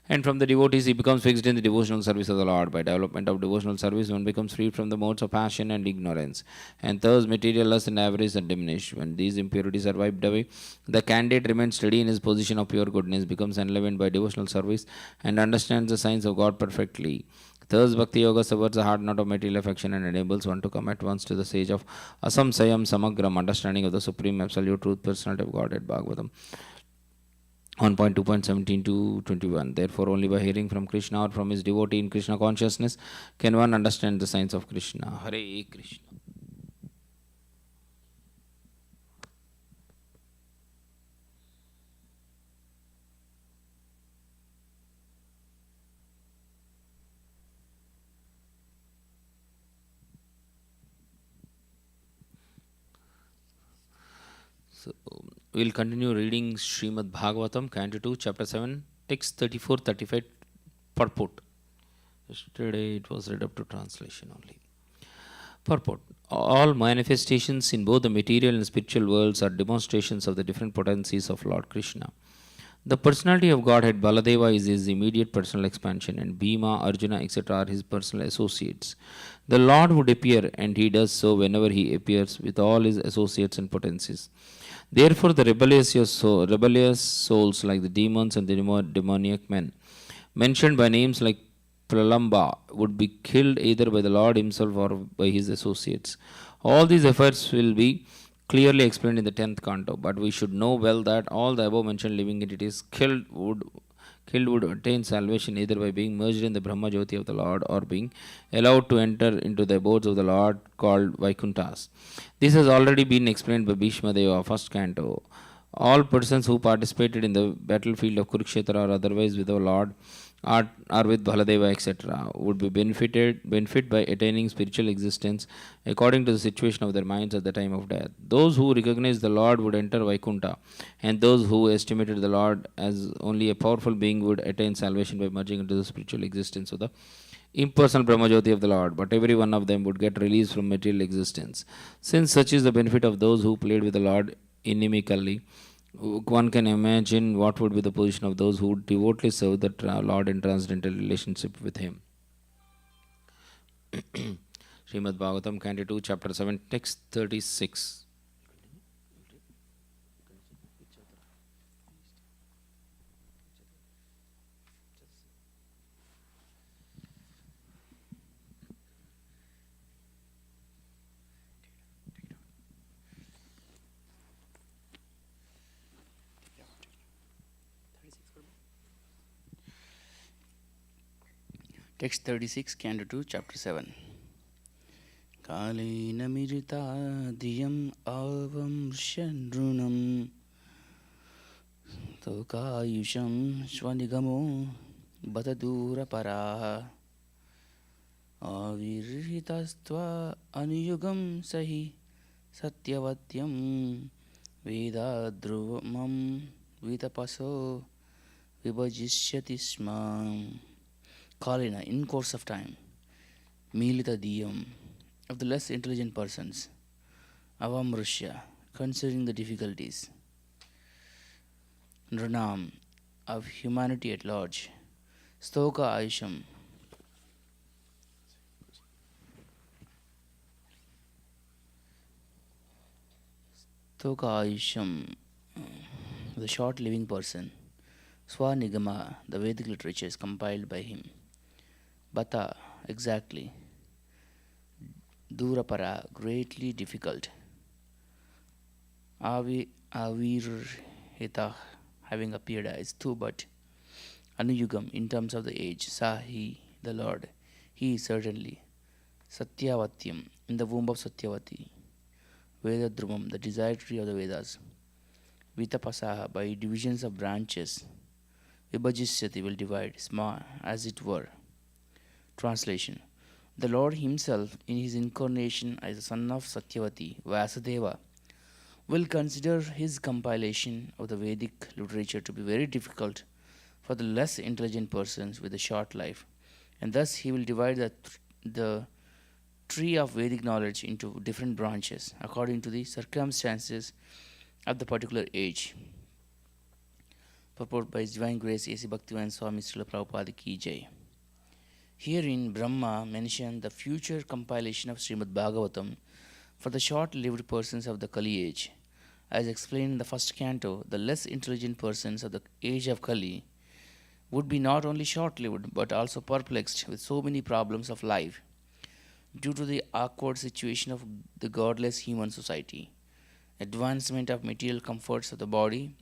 and from the devotees, he becomes fixed in the devotional service of the Lord. By development of devotional service, one becomes freed from the modes of passion and ignorance, and thus material lust and avarice are diminished. When these impurities are wiped away, the candidate remains steady in his position of pure goodness, becomes enlivened by devotional service, and understands the signs of God perfectly. Thus, Bhakti Yoga subverts the hard knot of material affection and enables one to come at once to the stage of Asamsayam Samagram, understanding of the Supreme Absolute Truth, Personality of Godhead, Bhagavatam 1.2.17 to 21. Therefore, only by hearing from Krishna or from his devotee in Krishna consciousness can one understand the signs of Krishna. Hare Krishna. So, we'll continue reading Srimad Bhagavatam, Canto 2, Chapter 7, text 34-35, purport. Yesterday it was read up to translation only. Purport. All manifestations in both the material and spiritual worlds are demonstrations of the different potencies of Lord Krishna. The personality of Godhead Baladeva is his immediate personal expansion, and Bhima, Arjuna, etc. are his personal associates. The Lord would appear, and he does so whenever he appears with all his associates and potencies. Therefore, the rebellious souls like the demons and the demoniac men, mentioned by names like Pralamba, would be killed either by the Lord himself or by his associates. All these efforts will be clearly explained in the 10th canto, but we should know well that all the above mentioned living entities killed would attain salvation either by being merged in the Brahma Jyoti of the Lord or being allowed to enter into the abodes of the Lord called Vaikunthas. This has already been explained by Bhishma Deva, first canto. All persons who participated in the battlefield of Kurukshetra or otherwise with the Lord or with Baladeva, etc., would be benefit by attaining spiritual existence according to the situation of their minds at the time of death. Those who recognized the Lord would enter Vaikuntha, and those who estimated the Lord as only a powerful being would attain salvation by merging into the spiritual existence of the impersonal Brahmajyoti of the Lord, but every one of them would get released from material existence. Since such is the benefit of those who played with the Lord inimically, one can imagine what would be the position of those who devotedly serve the Lord in transcendental relationship with Him. Srimad Bhagavatam, Canto 2, Chapter 7, Text 36. Text 36, Canto 2, Chapter 7. Kalena mirita diyam avam shandrunam tokayusham swanigamo batadura paraha avirhitastva anuyugam sahi satyavatyam vedadruvamam vitapaso vibhajishyati smam. Kalina, in course of time, Milita Diyam, of the less intelligent persons, Avamrushya, considering the difficulties, Nranam, of humanity at large, Stoka Aisham, Shtoka Ayusham, the short living person. Swanigama, the Vedic literature is compiled by him. Bata, exactly. Durapara, greatly difficult. Avirhita, having appeared as two, but Anuyugam, in terms of the age. Sahi, the Lord. He is certainly. Satyavatyam, in the womb of Satyavati. Veda Drumam, the desired tree of the Vedas. Vitapasaha, by divisions of branches. Vibhajisyati, will divide, sma, as it were. Translation. The Lord Himself, in His incarnation as the son of Satyavati, Vasudeva, will consider His compilation of the Vedic literature to be very difficult for the less intelligent persons with a short life, and thus He will divide the tree of Vedic knowledge into different branches according to the circumstances of the particular age. Purport by His Divine Grace A.C. Bhaktivedanta Swami Srila Prabhupada Ki Jai. Herein Brahma mentioned the future compilation of Srimad Bhagavatam for the short-lived persons of the Kali age. As explained in the first canto, the less intelligent persons of the age of Kali would be not only short-lived but also perplexed with so many problems of life due to the awkward situation of the godless human society. Advancement of material comforts of the body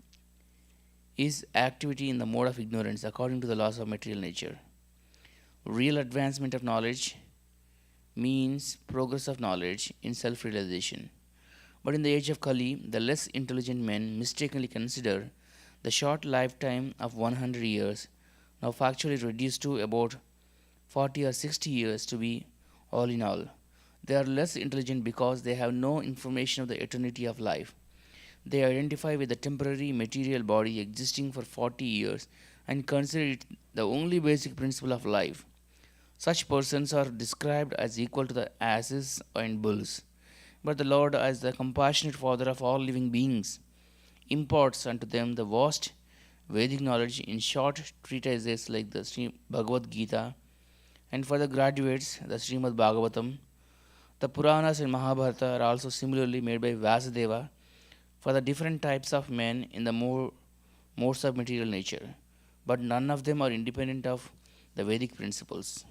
is activity in the mode of ignorance according to the laws of material nature. Real advancement of knowledge means progress of knowledge in self-realization. But in the age of Kali, the less intelligent men mistakenly consider the short lifetime of 100 years, now factually reduced to about 40 or 60 years, to be all in all. They are less intelligent because they have no information of the eternity of life. They identify with the temporary material body existing for 40 years and consider it the only basic principle of life. Such persons are described as equal to the asses and bulls. But the Lord, as the compassionate Father of all living beings, imparts unto them the vast Vedic knowledge in short treatises like the Sri Bhagavad Gita, and for the graduates, the Srimad Bhagavatam. The Puranas and Mahabharata are also similarly made by Vasudeva for the different types of men in the modes of material nature, but none of them are independent of the Vedic principles.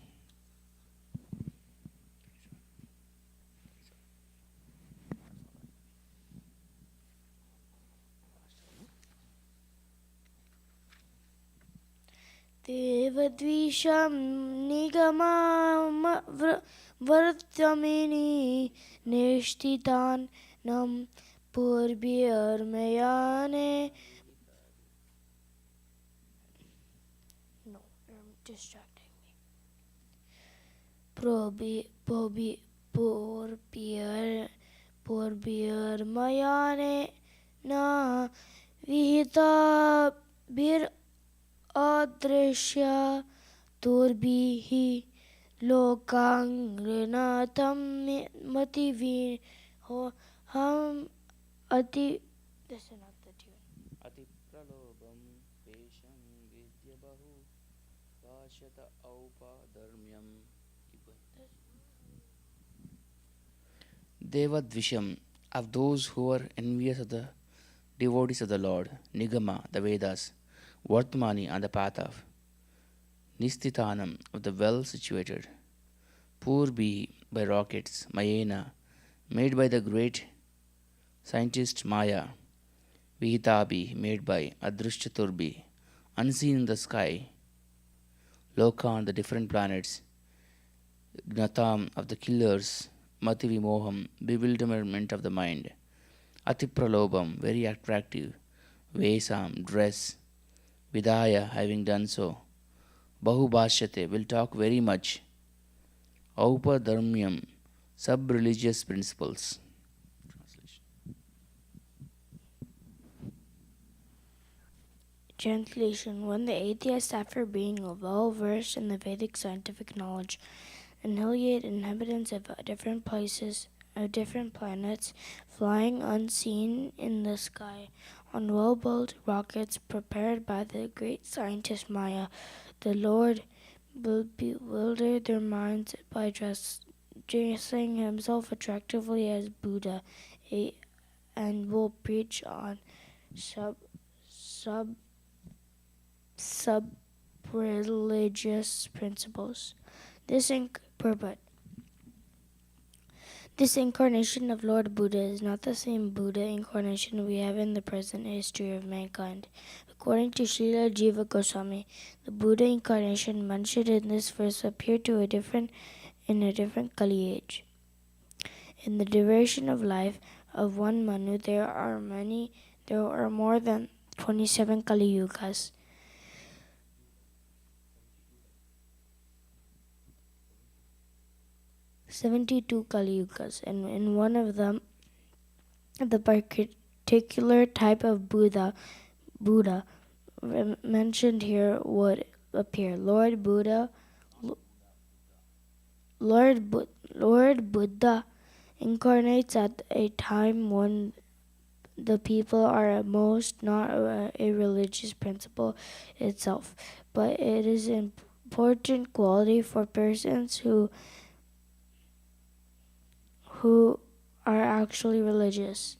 देवद्विषं निगमावर्तमिनि निष्ठितान्नं पूर्भिर्मयाने. No, you're distracting me. पूर्भिर्मयाने न विहिता bir adrishya turbihi lokangrinatam mativi ho ham ati. This is not the tune. Ati pralobam pesham vidyabahu vashyata aupadharmyam. Devadvisham, of those who are envious of the devotees of the Lord. Nigama, the Vedas. Vartmani, on the path of. Nistitanam, of the well situated. Purbi, by rockets. Mayena, made by the great scientist Maya. Vihitabi, made by Adrishchaturbi, unseen in the sky. Lokan, the different planets. Gnatam, of the killers. Mativimoham, bewilderment of the mind. Atipralobam, very attractive. Vesam, dress. Vidaya, having done so. Bahubhashyate, will talk very much. Aupadharmyam, sub-religious principles. Translation. When the atheist, after being well versed in the Vedic scientific knowledge, annihilate inhabitants of different places, of different planets, flying unseen in the sky, on well-built rockets prepared by the great scientist Maya, the Lord will bewilder their minds by dressing himself attractively as Buddha, and will preach on sub sub sub religious principles. Purport. This incarnation of Lord Buddha is not the same Buddha incarnation we have in the present history of mankind. According to Srila Jiva Goswami, the Buddha incarnation mentioned in this verse appeared in a different Kali age. In the duration of life of one Manu, there are more than 27 Kali Yugas. 72 Kali Yugas, and in one of them, the particular type of Buddha mentioned here would appear. Lord Buddha incarnates at a time when the people are at most not a religious principle itself, but it is an important quality for persons who are actually religious.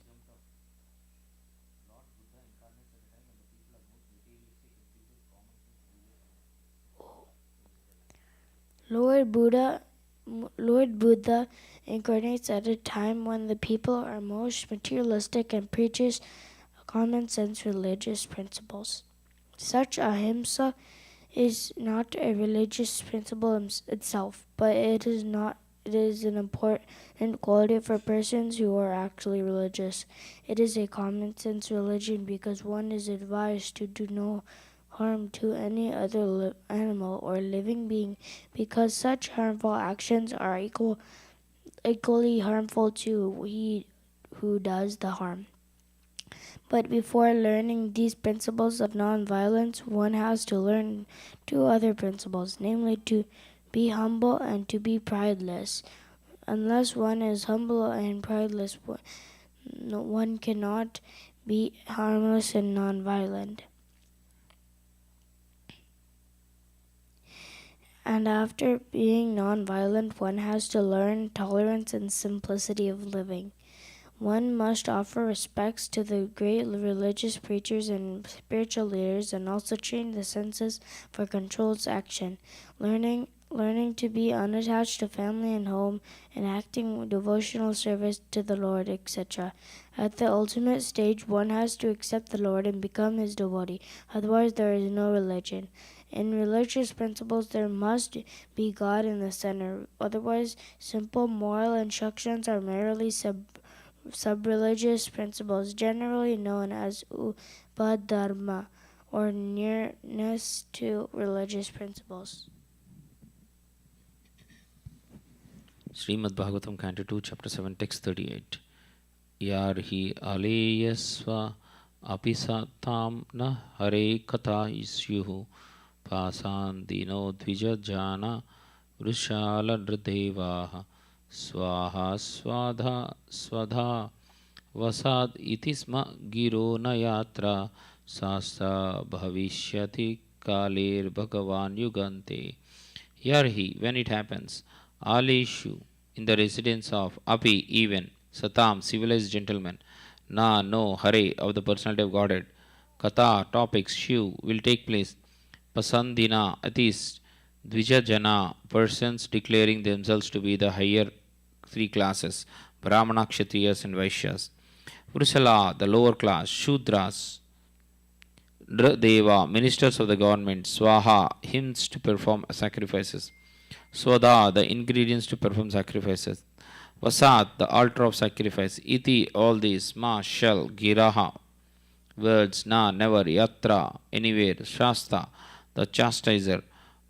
Lord Buddha incarnates at a time when the people are most materialistic and preaches common sense religious principles. Such ahimsa is not a religious principle itself, but it is an important quality for persons who are actually religious. It is a common sense religion because one is advised to do no harm to any other animal or living being, because such harmful actions are equally harmful to he who does the harm. But before learning these principles of non-violence, one has to learn two other principles, namely to be humble and to be prideless. Unless one is humble and prideless, one cannot be harmless and non-violent. And after being non-violent, one has to learn tolerance and simplicity of living. One must offer respects to the great religious preachers and spiritual leaders, and also train the senses for controlled action, learning to be unattached to family and home, and acting devotional service to the Lord, etc. At the ultimate stage, one has to accept the Lord and become his devotee. Otherwise, there is no religion. In religious principles, there must be God in the center. Otherwise, simple moral instructions are merely sub-religious principles, generally known as upadharma, or nearness to religious principles. Srimad Bhagavatam, Canto 2, Chapter 7, Text 38. Yarhi aleyasva apisatam na hare kata isyuhu pasan dino dvijajana vrushala nrdevaha swaha swadha vasad iti sma giro na yatra sasta bhavishyati kaler bhagavan yugante. Yarhi, when it happens, Aleshu, in the residence of Api, even Satam, civilized gentlemen, Na, no, Hare, of the personality of Godhead, Kata, topics, Shiv, will take place, Pasandina, atheist, Dvijajana, persons declaring themselves to be the higher three classes, Brahmana, Kshatriyas, and Vaishyas, Vrusala, the lower class, Shudras, Deva, ministers of the government, Swaha, hymns to perform sacrifices, Swada, the ingredients to perform sacrifices, Vasat, the altar of sacrifice, Iti, all these, Ma, shall, Giraha, words, Na, never, Yatra, anywhere, Shasta, the chastiser,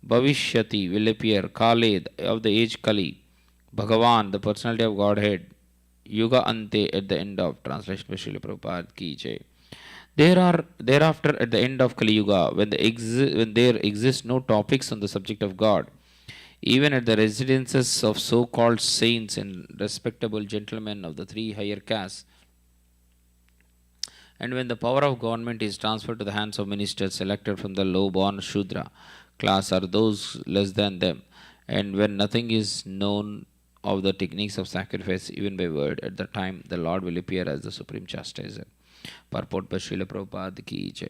Bhavishyati, will appear, Kale, of the age Kali, Bhagavan, the personality of Godhead, Yuga Ante, at the end of. Translation by Srila Prabhupada Ki Jai. Thereafter, at the end of Kali Yuga, when there exist no topics on the subject of God, even at the residences of so-called saints and respectable gentlemen of the three higher castes, and when the power of government is transferred to the hands of ministers selected from the low-born Shudra class or those less than them, and when nothing is known of the techniques of sacrifice even by word. At the time, the Lord will appear as the supreme chastiser. Purport by Srila Prabhupada ki jai.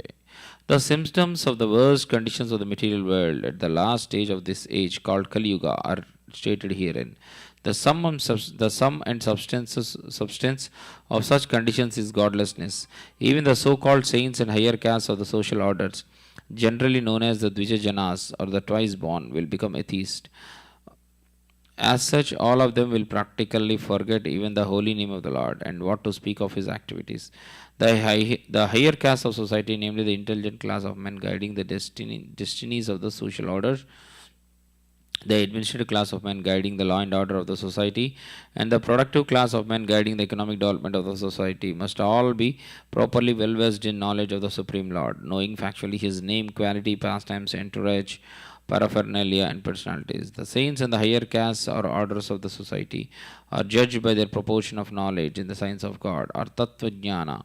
The symptoms of the worst conditions of the material world at the last stage of this age, called Kali Yuga, are stated herein. The sum and substance of such conditions is godlessness. Even the so-called saints and higher castes of the social orders, generally known as the Dvija Janas or the twice born, will become atheists. As such, all of them will practically forget even the holy name of the Lord, and what to speak of his activities. The higher caste of society, namely the intelligent class of men guiding the destinies of the social order, the administrative class of men guiding the law and order of the society, and the productive class of men guiding the economic development of the society, must all be properly well versed in knowledge of the Supreme Lord, knowing factually his name, quality, pastimes, entourage, paraphernalia, and personalities. The saints and the higher castes or orders of the society are judged by their proportion of knowledge in the science of God, or tattva jnana,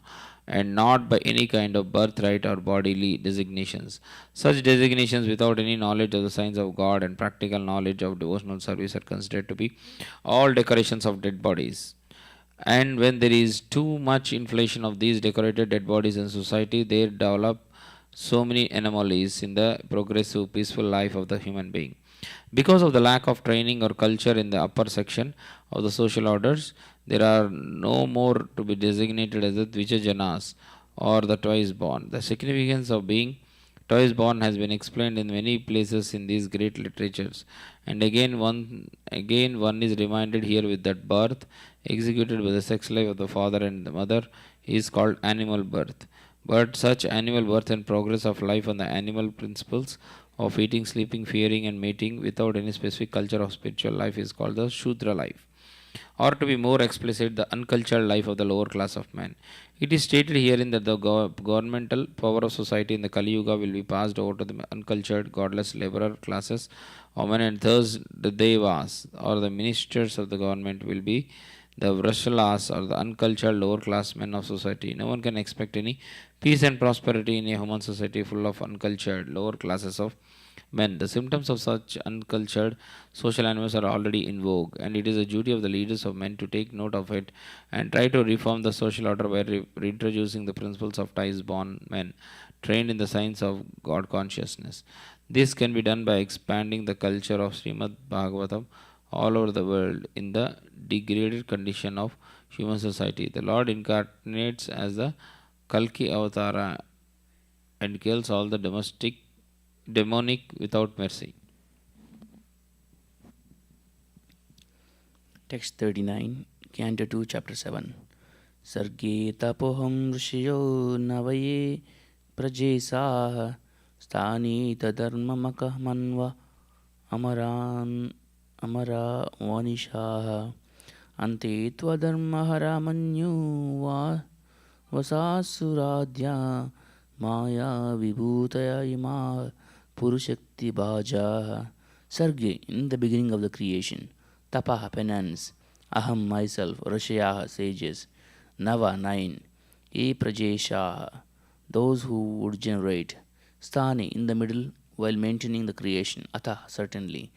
and not by any kind of birthright or bodily designations. Such designations without any knowledge of the science of God and practical knowledge of devotional service are considered to be all decorations of dead bodies. And when there is too much inflation of these decorated dead bodies in society, they develop so many anomalies in the progressive, peaceful life of the human being. Because of the lack of training or culture in the upper section of the social orders, there are no more to be designated as the Dvija Janas or the twice born. The significance of being twice born has been explained in many places in these great literatures, and again one is reminded here with that birth executed by the sex life of the father and the mother is called animal birth. But such animal birth and progress of life on the animal principles of eating, sleeping, fearing, and mating without any specific culture of spiritual life is called the Shudra life. Or to be more explicit, the uncultured life of the lower class of men. It is stated herein that the governmental power of society in the Kali Yuga will be passed over to the uncultured, godless laborer classes of men, and thus the Devas or the ministers of the government will be the Vrashalas or the uncultured lower class men of society. No one can expect any peace and prosperity in a human society full of uncultured lower classes of men. The symptoms of such uncultured social animals are already in vogue, and it is a duty of the leaders of men to take note of it and try to reform the social order by reintroducing the principles of twice born men trained in the science of God consciousness. This can be done by expanding the culture of Srimad Bhagavatam all over the world in the degraded condition of human society. The Lord incarnates as the Kalki Avatara and kills all the demonic without mercy. Text 39, Canto 2, Chapter 7. Sarge tapoham rishyo navaye prajesaha sthani tadarmamakah manva amara vanishaha ante tvadarmahara manyu vasasuradhya maya vibhutaya ima purushakti bhaja. Sarge, in the beginning of the creation, tapaha, penance, aham, myself, rashayaha, sages, nava, 9, e prajeshaha, those who would generate, sthani, in the middle, while maintaining the creation, atah, certainly,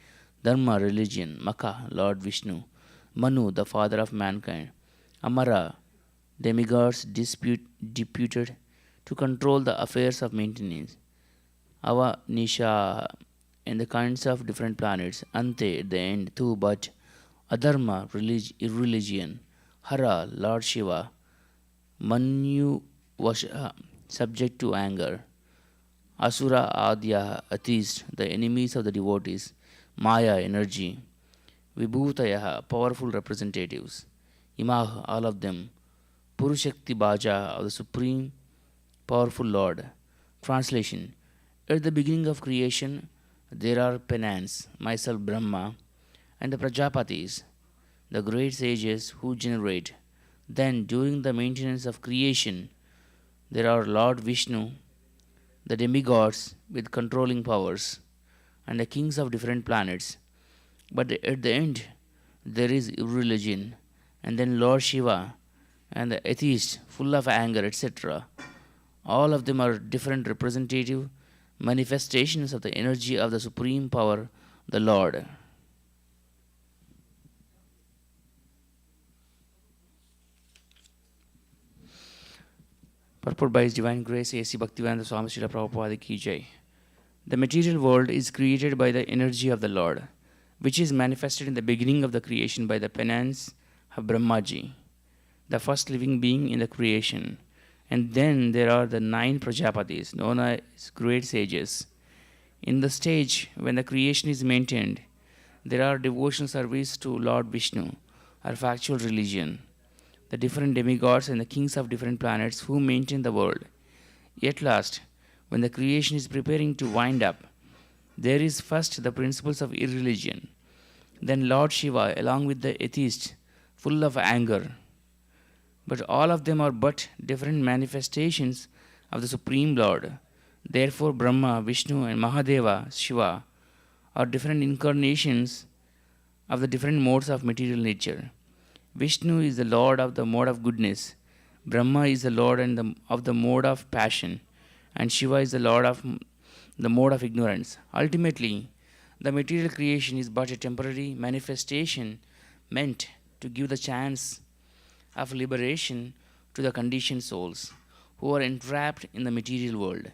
dharma, religion, maka, Lord Vishnu, Manu, the father of mankind, amara, demigods deputed to control the affairs of maintenance, Avanisha, and the kinds of different planets, Ante, the end, too, but Adharma, irreligion, Hara, Lord Shiva, Manu Vasha, subject to anger, Asura Adya, atheist, the enemies of the devotees, Maya, energy, Vibhutayaha, powerful representatives, Imah, all of them, Purushakti Bhaja, of the supreme powerful Lord. Translation. At the beginning of creation, there are penance, myself Brahma, and the Prajapatis, the great sages who generate. Then, during the maintenance of creation, there are Lord Vishnu, the demigods with controlling powers, and the kings of different planets. But at the end, there is irreligion, and then Lord Shiva, and the atheist, full of anger, etc. All of them are different representative manifestations of the energy of the supreme power, the Lord. Purport by His Divine Grace, A.C. Bhaktivedanta Swami Srila Prabhupada Ki Jai. The material world is created by the energy of the Lord, which is manifested in the beginning of the creation by the penance of Brahmaji, the first living being in the creation. And then there are the 9 Prajapatis, known as great sages. In the stage when the creation is maintained, there are devotional service to Lord Vishnu, or factual religion, the different demigods and the kings of different planets who maintain the world. At last, when the creation is preparing to wind up, there is first the principles of irreligion, then Lord Shiva along with the atheists full of anger. But all of them are but different manifestations of the Supreme Lord. Therefore, Brahma, Vishnu, and Mahadeva, Shiva, are different incarnations of the different modes of material nature. Vishnu is the Lord of the mode of goodness, Brahma is the Lord of the mode of passion, and Shiva is the Lord of the mode of ignorance. Ultimately, the material creation is but a temporary manifestation meant to give the chance of liberation to the conditioned souls who are entrapped in the material world.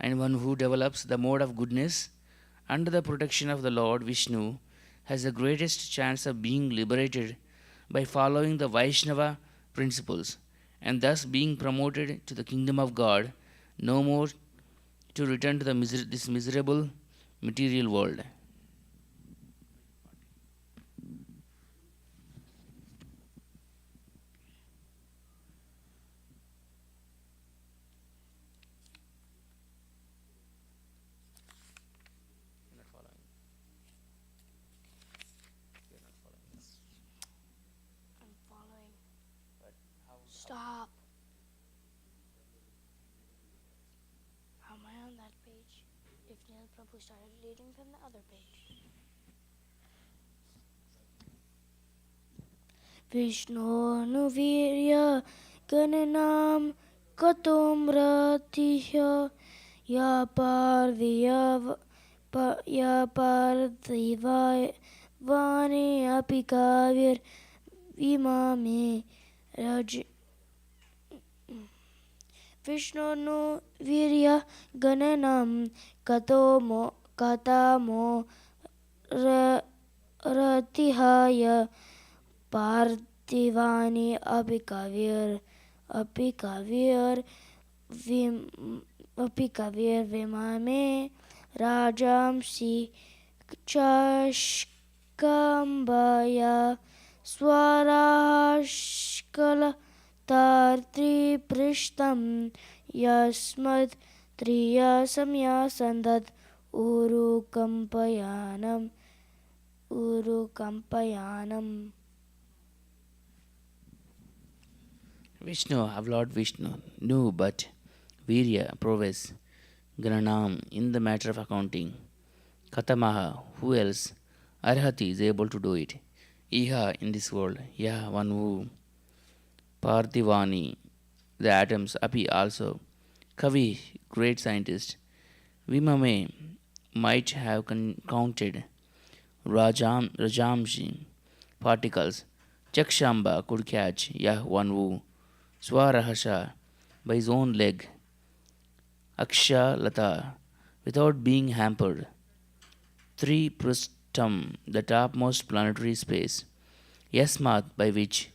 And one who develops the mode of goodness under the protection of the Lord Vishnu has the greatest chance of being liberated by following the Vaishnava principles and thus being promoted to the kingdom of God, no more to return to this miserable material world. I'm following. Stop. How am I on that page? If Neil Prabhu started reading from the other page. Vishnu Nuvirya Gananam Katomratiya Ya Parviya Ya Parthivaya Vani Apikavir Vimame Raj Vishnu Virya Gananam Katamo Ratihaya Parthivani Apikavir Vimame Rajamsi Chashkambaya Swarashkala Tartri Prishtam Yasmad Triya Samya Sandat Urukampayanam. Vishnu of Lord Vishnu knew but Virya, prowess, Granam in the matter of accounting, Katamaha, who else, Arhati is able to do it, Iha in this world, Yah one who, Parthivani, the atoms, Api also, Kavi, great scientist, Vimame might have counted, Rajamshi, particles, Chakshamba could catch, Yah one who, Swarahasha, by his own leg, Aksha Lata, without being hampered, Tri Prustam, the topmost planetary space, Yasmat, by which,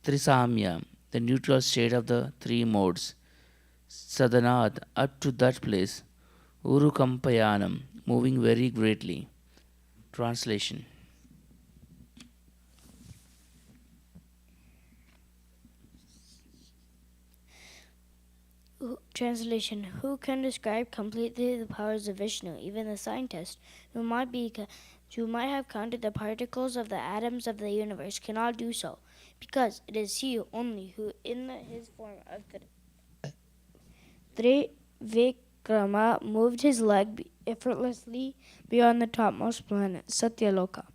Trisamya, the neutral state of the 3 modes, Sadanad, up to that place, Urukampayanam, moving very greatly. Translation. Translation. Who can describe completely the powers of Vishnu? Even the scientist, who might have counted the particles of the atoms of the universe, cannot do so, because it is he only who, in his form of Trivikrama, moved his leg effortlessly beyond the topmost planet, Satyaloka,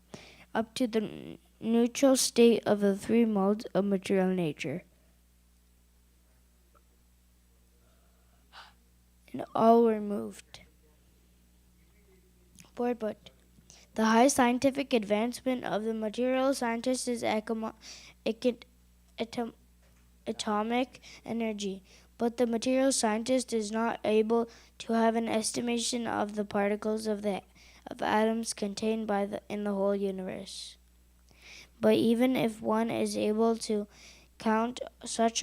up to the neutral state of the 3 modes of material nature. And all were moved. But the high scientific advancement of the material scientist is atomic energy, But the material scientist is not able to have an estimation of the particles of atoms contained in the whole universe. But even if one is able to count such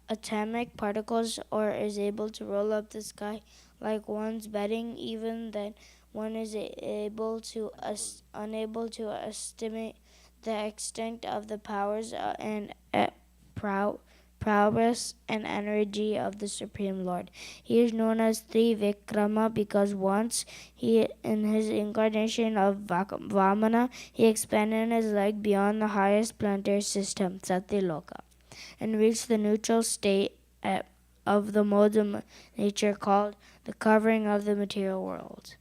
atomic particles or is able to roll up the sky like one's bedding, even then one is unable to estimate the extent of the powers and prowess and energy of the Supreme Lord. He is known as Trivikrama because once in his incarnation of Vamana, he expanded his leg beyond the highest planetary system, Satyaloka, and reached the neutral state of the modes of nature called the covering of the material world.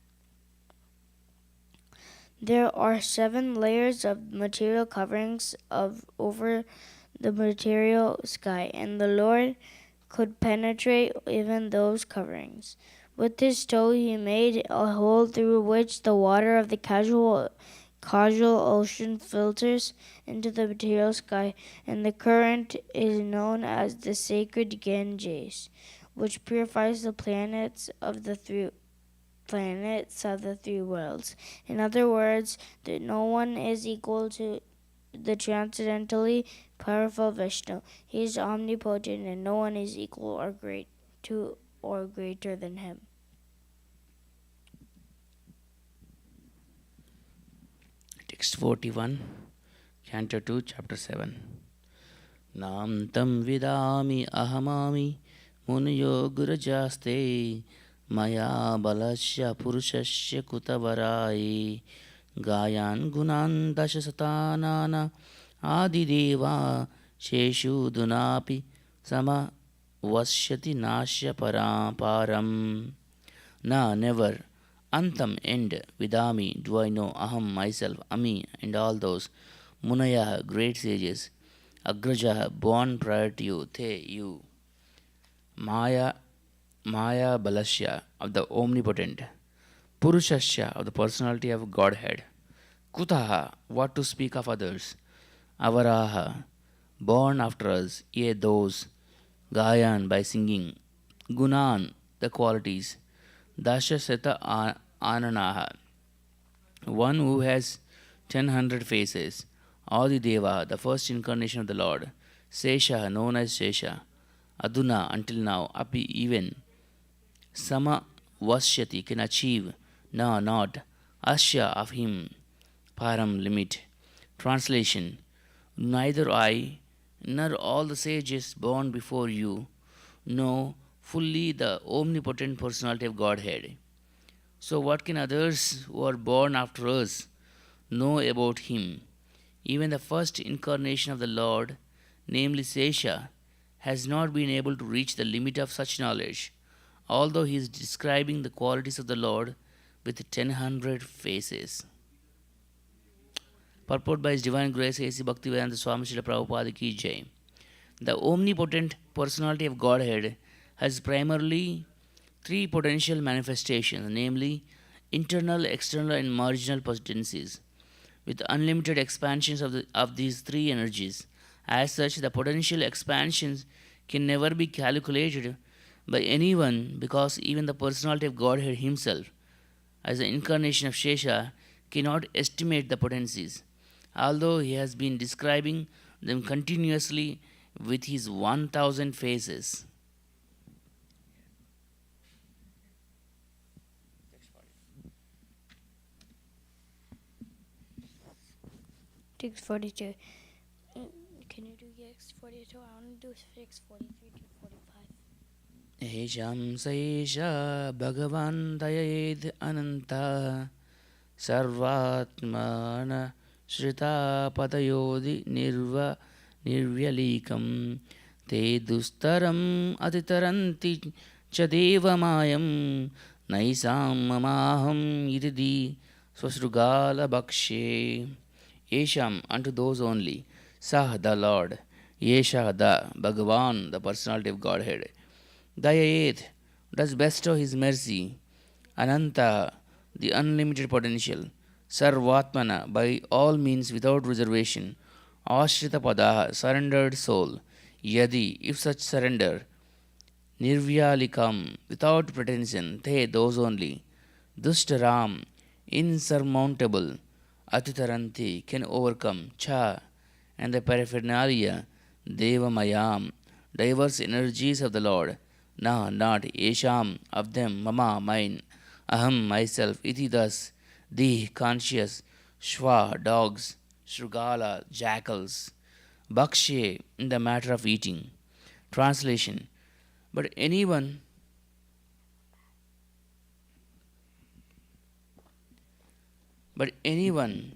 There are 7 layers of material coverings over the material sky, and the Lord could penetrate even those coverings. With his toe he made a hole through which the water of the causal ocean filters into the material sky, and the current is known as the sacred Ganges, which purifies the planets of the 3 worlds. In other words, that no one is equal to the transcendently powerful Vishnu. He is omnipotent, and no one is equal or greater than him. Text 41, Canto 2, Chapter 7. Nam tam vidami ahamami munyo gurajaste maya balasya purushasya kutavarai gayan gunan dashasatanana adideva sheshu dunapi sama vasyati nasya param. Na, never. Antam, end. Vidami, do I know. Aham, myself. Ami, and all those. Munaya, great sages. Agraja, born prior to you. Te, you. Maya Balasya, of the omnipotent. Purushasya, of the personality of Godhead. Kutaha, what to speak of others. Avaraha, born after us. Ye, those. Gayan, by singing. Gunan, the qualities. Dashaseta Ananaha, one who has 1,000 faces. Adideva, the first incarnation of the Lord. Sesha, known as Sesha. Aduna, until now. Api, even. Sama Vasyati, can achieve. Na, not. Asya, of him. Param, limit. Translation. Neither I, nor all the sages born before you, know fully the omnipotent personality of Godhead. So what can others who are born after us know about him? Even the first incarnation of the Lord, namely Sesha, has not been able to reach the limit of such knowledge, although he is describing the qualities of the Lord with 1,000 faces. Purport by His Divine Grace A.C. Bhaktivedanta Swami Srila Prabhupada Ki Jai. The omnipotent personality of Godhead has primarily 3 potential manifestations, namely internal, external, and marginal potencies, with unlimited expansions of these 3 energies. As such, the potential expansions can never be calculated by anyone because even the personality of Godhead himself, as the incarnation of Shesha, cannot estimate the potencies, although he has been describing them continuously with his 1,000 faces. Text 42. Can you do text 42? I want to do text 43 to 45. Esham Saisha Bhagavan Dayed Ananta Sarvatmana Shrita Patayodi Nirvyalikam Te Dustaram Atitaranti Chadeva Mayam Naisam Mamaham Ididi Swasrugala Bakshe. Esham, unto those only. Sah, the Lord. Yesha, the Bhagavan, the personality of Godhead. Dayayet, does bestow his mercy. Ananta, the unlimited potential. Sarvatmana, by all means without reservation. Ashrita Padaha, surrendered soul. Yadi, if such surrender. Nirvyalikam, without pretension, they, those only. Dushtaram, insurmountable. Atitaranti, can overcome. Cha, and the paraphernalia. Devamayam, diverse energies of the Lord. Na, not. Esham, of them. Mama, mine. Aham, myself. Iti, thus. Di, conscious. Shva, dogs. Shrugala, jackals. Bakshe, in the matter of eating. Translation. But anyone but anyone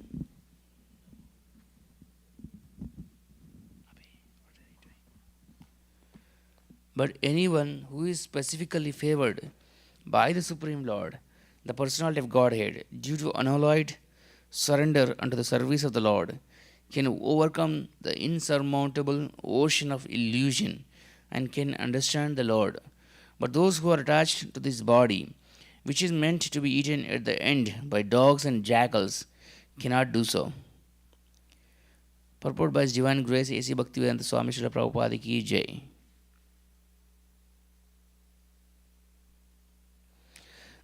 but anyone who is specifically favored by the Supreme Lord, the personality of Godhead, due to unalloyed surrender unto the service of the Lord, can overcome the insurmountable ocean of illusion and can understand the Lord. But those who are attached to this body, which is meant to be eaten at the end by dogs and jackals, cannot do so. Purport by His Divine Grace A.C. Bhaktivedanta Swami Srila Prabhupada Ki Jai.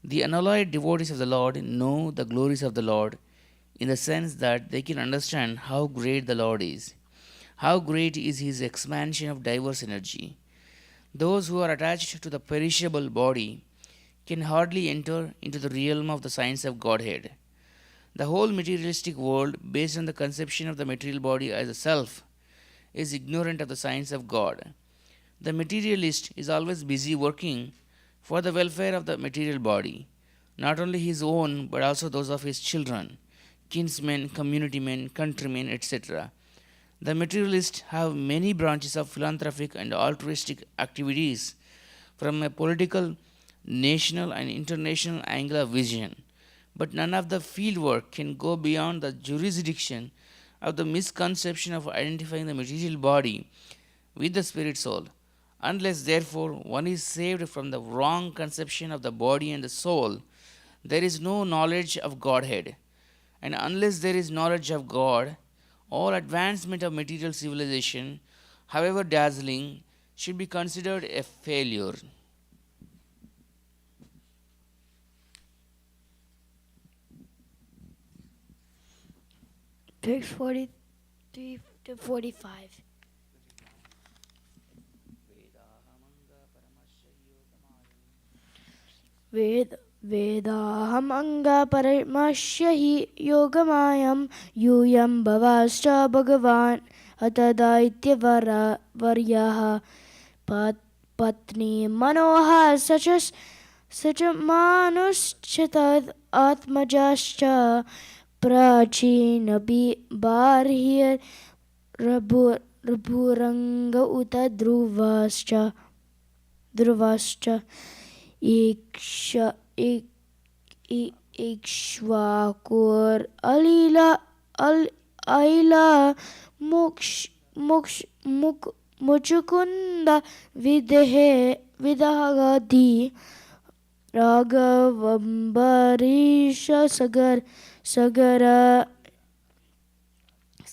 The unalloyed devotees of the Lord know the glories of the Lord in the sense that they can understand how great the Lord is, how great is His expansion of diverse energy. Those who are attached to the perishable body can hardly enter into the realm of the science of Godhead. The whole materialistic world, based on the conception of the material body as a self, is ignorant of the science of God. The materialist is always busy working for the welfare of the material body, not only his own but also those of his children, kinsmen, communitymen, countrymen, etc. The materialists have many branches of philanthropic and altruistic activities from a political, national, and international angle of vision, but none of the field work can go beyond the jurisdiction of the misconception of identifying the material body with the spirit soul. Unless, therefore, one is saved from the wrong conception of the body and the soul, there is no knowledge of Godhead. And unless there is knowledge of God, all advancement of material civilization, however dazzling, should be considered a failure. Page 43 to 45. वेदाहम अंगपरमस्य हि योगमायं यूयं भवाश्च भगवान् अतदैत्यवर्यः पत्नी मनोः स च मानुश्च तद् आत्मजाश्च प्राचीनपि बार्हिर्भुरङ्ग उत ध्रुवश्च इक्ष्वाकुर् अलिला मुचुकुन्द विदहगति राघवम्बरीश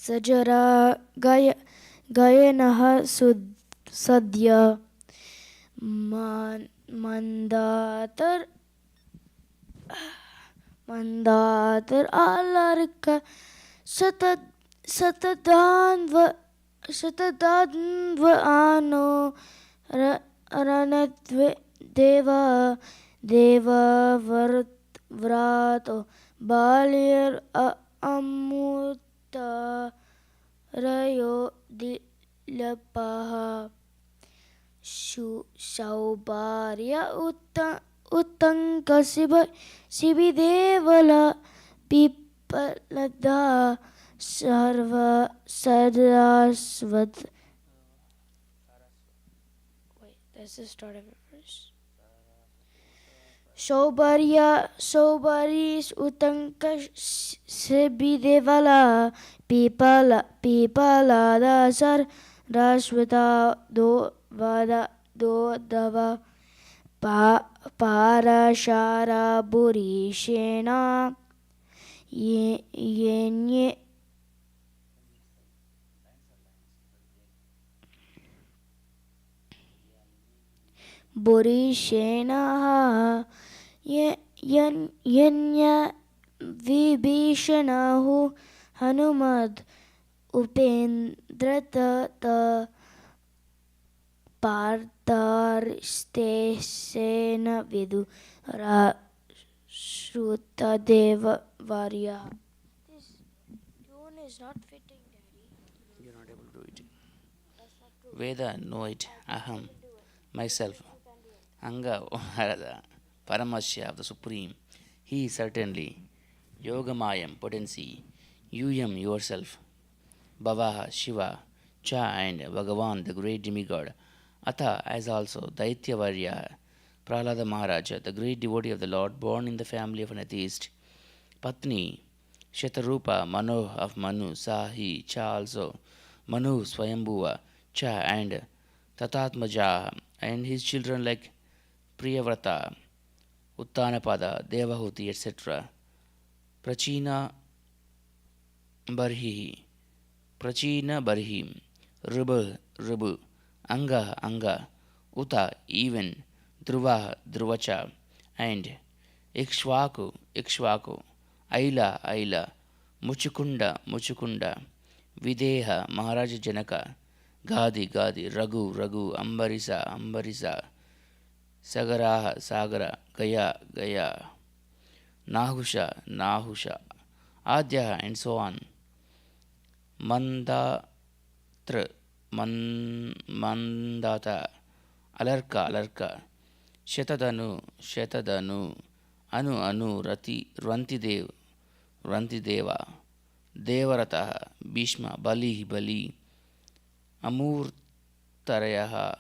सजरा गयनः सद्य मंदातर आलर्क शतदान्व आनो रणत्वे देवव्रातो बालिर अमुतरयो दिलपः सौभार्य उत्तंक शिबिदेवल पिपलदा सर्व Saraswat. Wait, that's the start of a verse. Saubaris utanka sibidevala pipala sar rasvata do vada do dava parashara burishena yenye Burishenaha Yanya Vibhishanahu Hanumad Upendrata Partharstesena Vidura Shrutadeva Varya. This tune is not fitting, Daddy. You're not able to do it. Veda, know it. Aham, myself. Anga, Harada, Paramasya of the Supreme. He is certainly Yogamayam, potency. Yuyam, yourself. Bhavaha, Shiva, Cha and Bhagavan, the great demigod. Atha, as also Daityavarya, Prahlada Maharaja, the great devotee of the Lord, born in the family of an atheist. Patni, Shatarupa, Mano of Manu, Sahi, Cha also, Manu, Swayambhuva, Cha and Tatatmaja, and his children like Priyavrata, Uttanapada, Devahuti, etc. Prachina Barhi, Prachina Barhi, Rubu, Anga, Uta, even, Dhruvacha, and Ikshvaku, Aila, Muchukunda, Videha, Maharaja Janaka, Gadi, Raghu, Ambarisa, Sagara, Gaya, Nahusha, Adya, and so on. Mandatra, Mandata, Alarka, Shetadanu, Anu, Rantideva, Devarataha, Bhishma, Bali, Amurtaraya,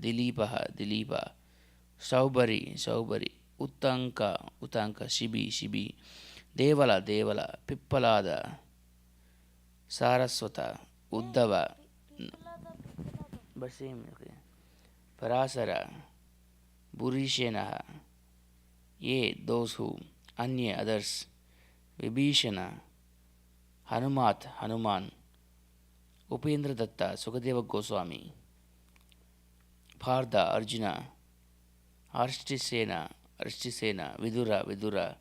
Dilipa, Saubari, Uttanka, Shibi, Devala, Pippalada, Saraswata, Uddhava, but same, okay. Parasara, Burishenaha, those who, Anya, others, Vibhishana, Hanuman, Upendra Datta, Sukadeva Goswami, Partha, Arjuna, Arshtisena, Vidura,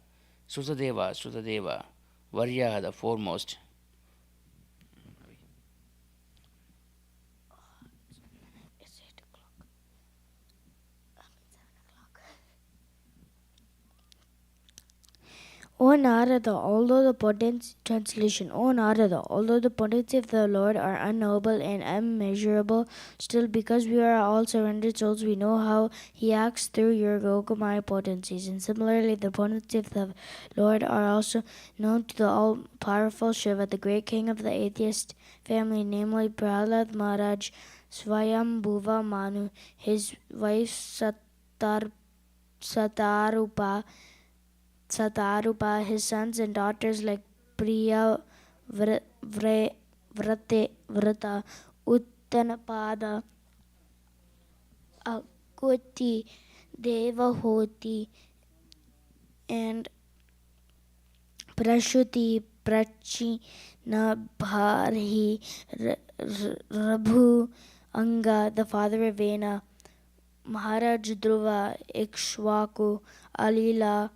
Srutadeva, Varya, the foremost. It's 8 o'clock. It's 7 o'clock. O Narada, although the potency of the Lord are unknowable and immeasurable, still because we are all surrendered souls, we know how He acts through your Yogamaya potencies. And similarly, the potency of the Lord are also known to the all-powerful Shiva, the great king of the atheist family, namely Prahlad Maharaj, Swayambhuva Manu, his wife Satarupa, his sons and daughters like Priya Vrata, Uttanapada, Akuti, Devahoti, and Prashuti, Prachina, Bharhi, Rabhu, Anga, the father of Vena, Maharaj Dhruva, Ikshvaku, Aila,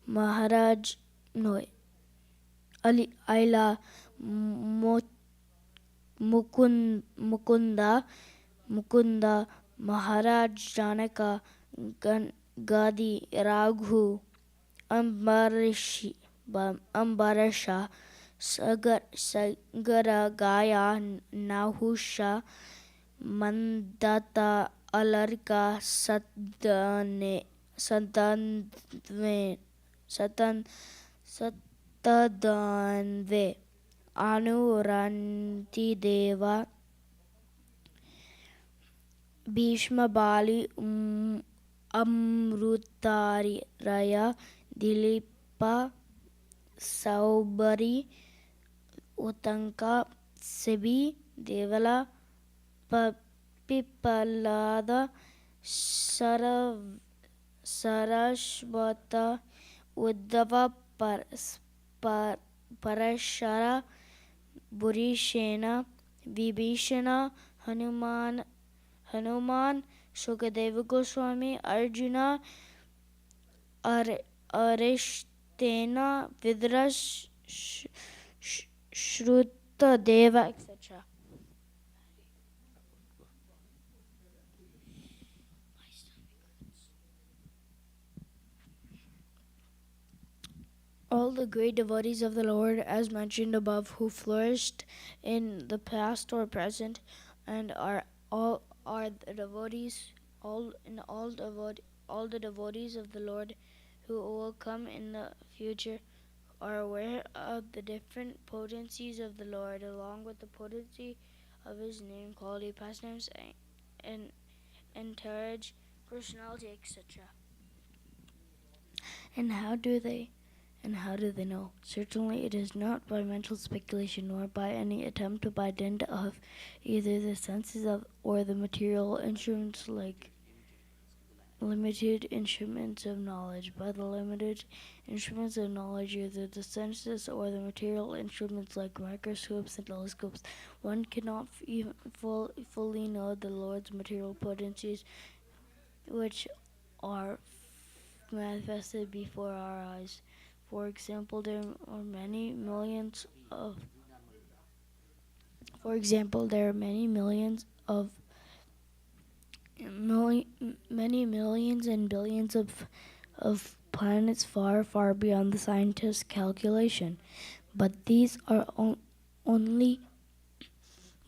Maharaj, no, Aila, Mukunda, Maharaj Janaka, Gadi, Raghu, Ambarisha, Sagara, Gaya, Nahusha, Mandata, Alarka, Satadanve, Anurantideva, Bhishma, Bali, Amrutari, Raya, Dilipa, Saubari, Utanka, Sebi, Devala, Pippalada, Saraswata, Uddhava, Parashara, Burishena, Vibhishana, Hanuman, Shukadeva Goswami, Arjuna, Arishtena, Vidras, Shrutadeva, etc. All the great devotees of the Lord, as mentioned above, who flourished in the past or present, and are the devotees, all the devotees of the Lord who will come in the future, are aware of the different potencies of the Lord, along with the potency of His name, quality, pastimes, and entourage, personality, etc. And how do they know? Certainly it is not by mental speculation, nor by any attempt by dint of either the senses or the material instruments like limited instruments of knowledge. By the limited instruments of knowledge, either the senses or the material instruments like microscopes and telescopes, one cannot even fully know the Lord's material potencies, which are manifested before our eyes. For example, there are many millions of many millions and billions of planets far beyond the scientist's calculation. But these are only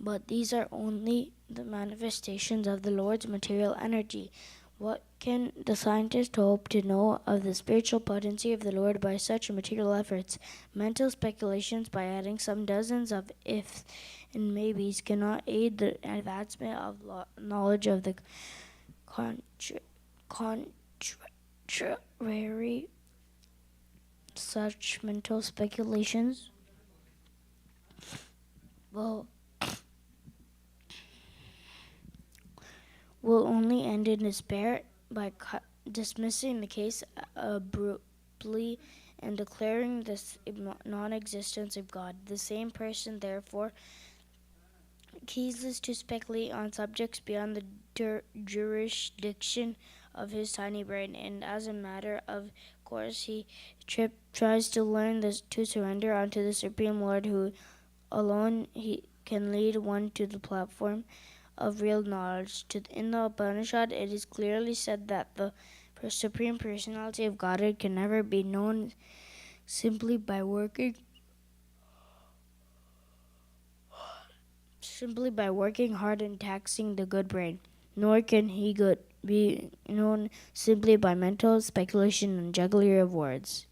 the manifestations of the Lord's material energy. What can the scientist hope to know of the spiritual potency of the Lord by such material efforts? Mental speculations by adding some dozens of ifs and maybes cannot aid the advancement of knowledge of the contrary. Such mental speculations will only end in despair by dismissing the case abruptly and declaring this non-existence of God. The same person, therefore, ceases to speculate on subjects beyond the jurisdiction of his tiny brain, and as a matter of course, he tries to learn to surrender unto the Supreme Lord, who alone he can lead one to the platform of real knowledge. In the Upanishad, it is clearly said that the Supreme Personality of Godhead can never be known simply by working hard and taxing the good brain, nor can he be known simply by mental speculation and jugglery of words.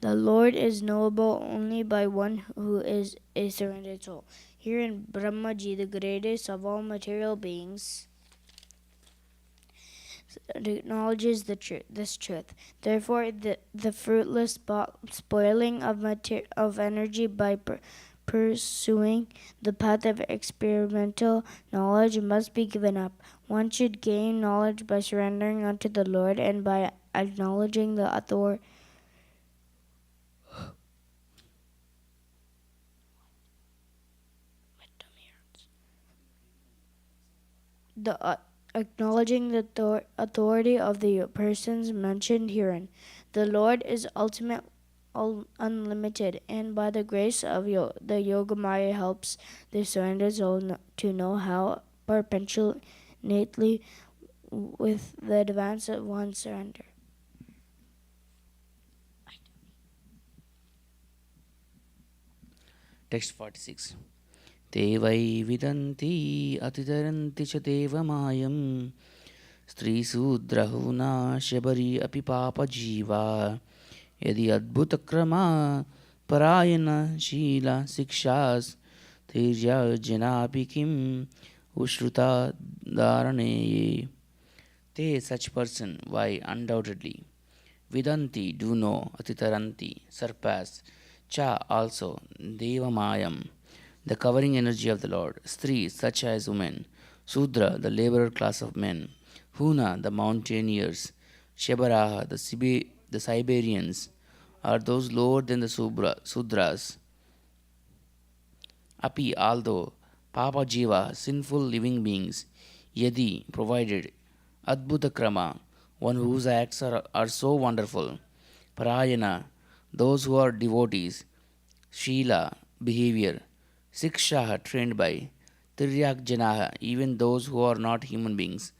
The Lord is knowable only by one who is a surrendered soul. Herein Brahmaji, the greatest of all material beings, acknowledges this truth. Therefore, the fruitless spoiling of energy by pursuing the path of experimental knowledge must be given up. One should gain knowledge by surrendering unto the Lord and by acknowledging the authority authority of the persons mentioned herein. The Lord is ultimate, unlimited, and by the grace of the Yogamaya helps the surrendered soul to know how perpetually with the advance of one's surrender. Text 46. Te vai vidanti atitaranti cha devamayam स्त्रीशूद्रहुना Shabari अपि पापजीवा यदि अद्भुतक्रमा परायणशीला शिक्षास् धैर्यजनापि किम् उश्रुता धारणेये. They, such person, why undoubtedly, vidanti, do know, atitaranti, surpass, cha, also, devamayam, the covering energy of the Lord, stri, such as women, Sudra, the laborer class of men, Huna, the mountaineers, Shebaraha, the Siberians, are those lower than the Sudras. Api, although Papa Jiva, sinful living beings, Yadi, provided, Adbhuta Krama, one whose acts are so wonderful, Parayana, those who are devotees, Shila, behavior, Sikshaha, trained by, Tiryak Janaha, even those who are not human beings,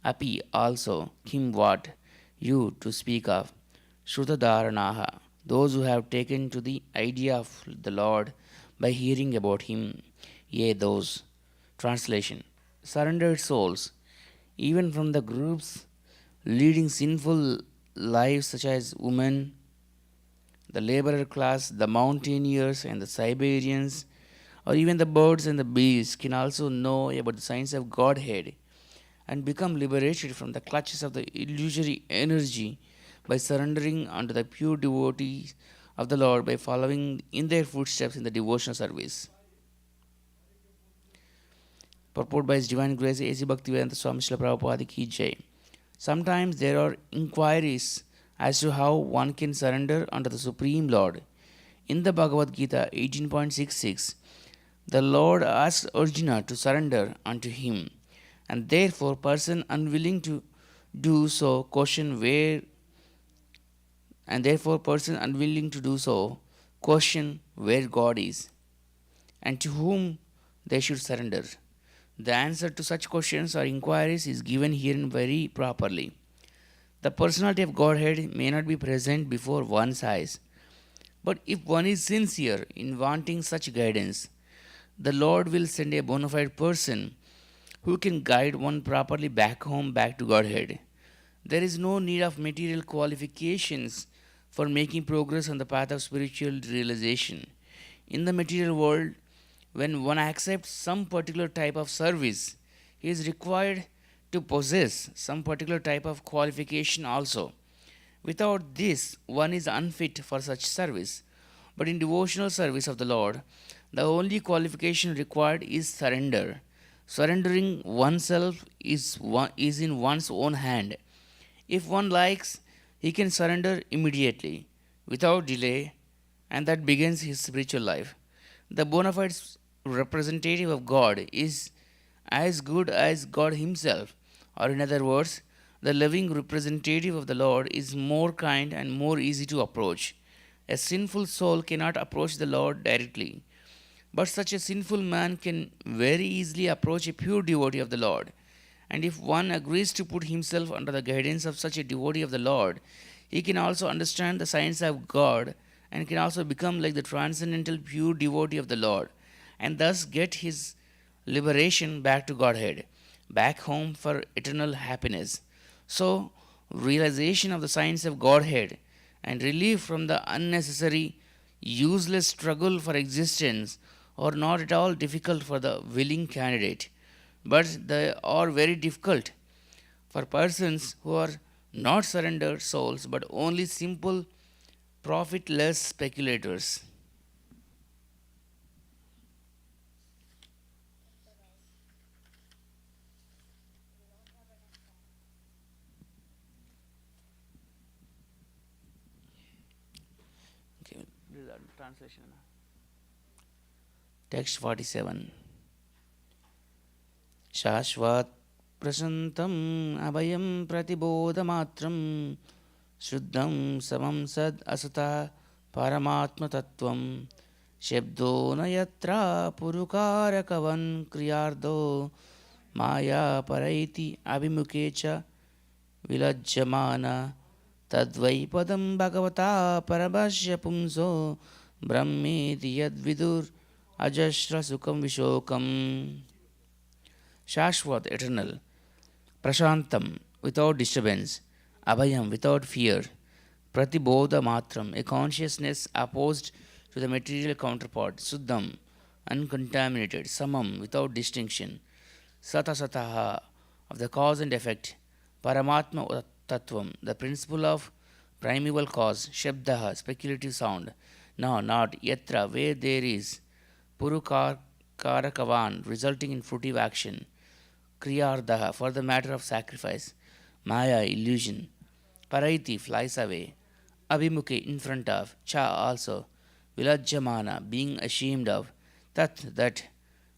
Api, also, Kim, what, you, to speak of, Shrutadaranaha, those who have taken to the idea of the Lord by hearing about Him, yea, those. Translation: surrendered souls, even from the groups leading sinful lives such as women, the laborer class, the mountaineers, and the Siberians, or even the birds and the beasts, can also know about the science of Godhead and become liberated from the clutches of the illusory energy by surrendering unto the pure devotees of the Lord by following in their footsteps in the devotional service. Purport by His Divine Grace A.C. Bhaktivedanta Swami Srila Prabhupada Ki Jai. Sometimes there are inquiries as to how one can surrender unto the Supreme Lord. In the Bhagavad Gita 18.66, the Lord asks Arjuna to surrender unto Him, and therefore person unwilling to do so question where God is and to whom they should surrender. The answer to such questions or inquiries is given herein very properly. The personality of Godhead may not be present before one's eyes, but if one is sincere in wanting such guidance, the Lord will send a bona fide person who can guide one properly back home, back to Godhead. There is no need of material qualifications for making progress on the path of spiritual realization. In the material world, when one accepts some particular type of service, he is required to possess some particular type of qualification also. Without this, one is unfit for such service. But in devotional service of the Lord, the only qualification required is surrender. Surrendering oneself is in one's own hand. If one likes, he can surrender immediately, without delay, and that begins his spiritual life. The bona fide representative of God is as good as God Himself, or in other words, the living representative of the Lord is more kind and more easy to approach. A sinful soul cannot approach the Lord directly, but such a sinful man can very easily approach a pure devotee of the Lord. And if one agrees to put himself under the guidance of such a devotee of the Lord, he can also understand the science of God and can also become like the transcendental pure devotee of the Lord, and thus get his liberation back to Godhead, back home for eternal happiness. So, realization of the science of Godhead and relief from the unnecessary, useless struggle for existence are not at all difficult for the willing candidate, but they are very difficult for persons who are not surrendered souls but only simple profitless speculators. Okay, this is the translation. Text 47. शाश्वत प्रशान्तम् अभयं प्रतिबोधमात्रं शुद्धं समं सद् असतः परमात्मतत्त्वं शब्दो न यत्र पुरुकारकवन् क्रियार्धो माया परैति अभिमुखे च विलज्जमान तद्वै पदं भगवता परमस्य पुंसो ब्रह्मेति यद्विदुर् अजस्रसुखं विशोकम्. Shashvat, eternal, Prashantam, without disturbance, Abhayam, without fear, Pratibodha Matram, a consciousness opposed to the material counterpart, Suddham, uncontaminated, Samam, without distinction, Satasataha, of the cause and effect, Paramatma Tattvam, the principle of primeval cause, Shabdaha, speculative sound, no, not Yatra, where there is, Purukar Karakavan, resulting in fruitive action, Kriyardaha, for the matter of sacrifice, Maya, illusion, Paraiti, flies away, Abhimukhe in front of, Cha also, Vilajamana being ashamed of, Tat that,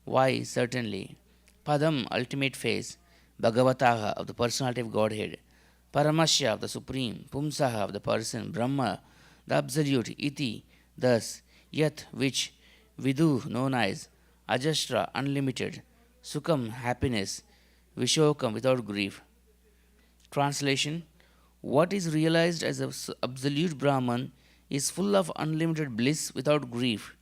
why certainly, Padam ultimate face, Bhagavataha of the personality of Godhead, Paramasya of the Supreme, Pumsaha of the person, Brahma, the Absolute, Iti, thus, Yat which, Vidu known as, Ajastra unlimited, Sukham happiness, Vishokam without grief. Translation: what is realized as absolute Brahman is full of unlimited bliss without grief.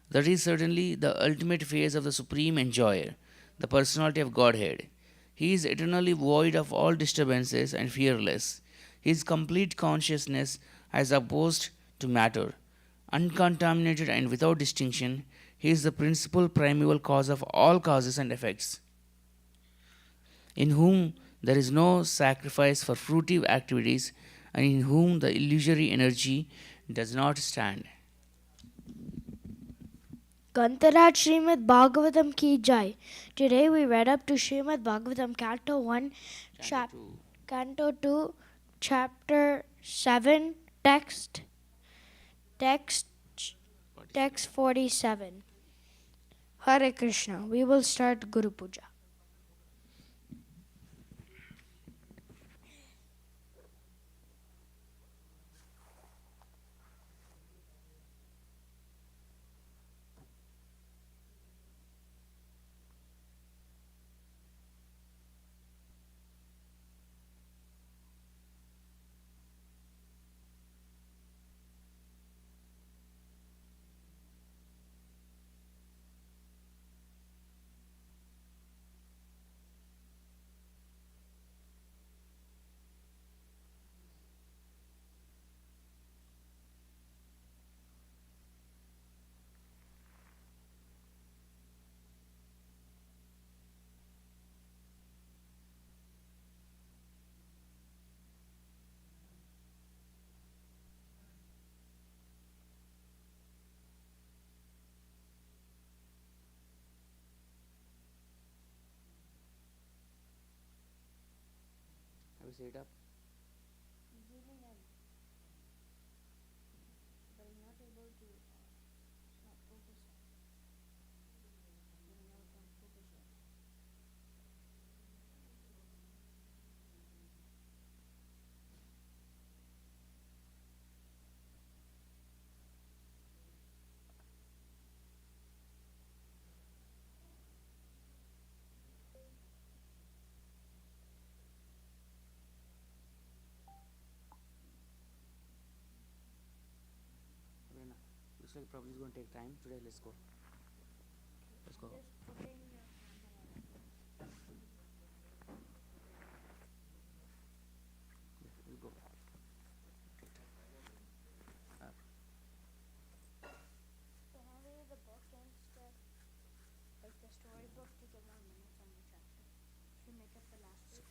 That is certainly the ultimate phase of the Supreme Enjoyer, the personality of Godhead. He is eternally void of all disturbances and fearless. His complete consciousness as opposed to matter. Uncontaminated and without distinction, he is the principal primeval cause of all causes and effects, in whom there is no sacrifice for fruitive activities, and in whom the illusory energy does not stand. Kantarat Srimad Bhagavatam Ki Jai. Today we read up to Srimad Bhagavatam Canto 1, Canto 2, Chapter 7, Text 47. Hare Krishna. We will start Guru Puja. Have you set up? Looks like probably it's going to take time. Today, let's go. Let's go. We'll go. Can I read the book instead? Like the storybook to get 1 minute on the chapter. Should we make up the last page?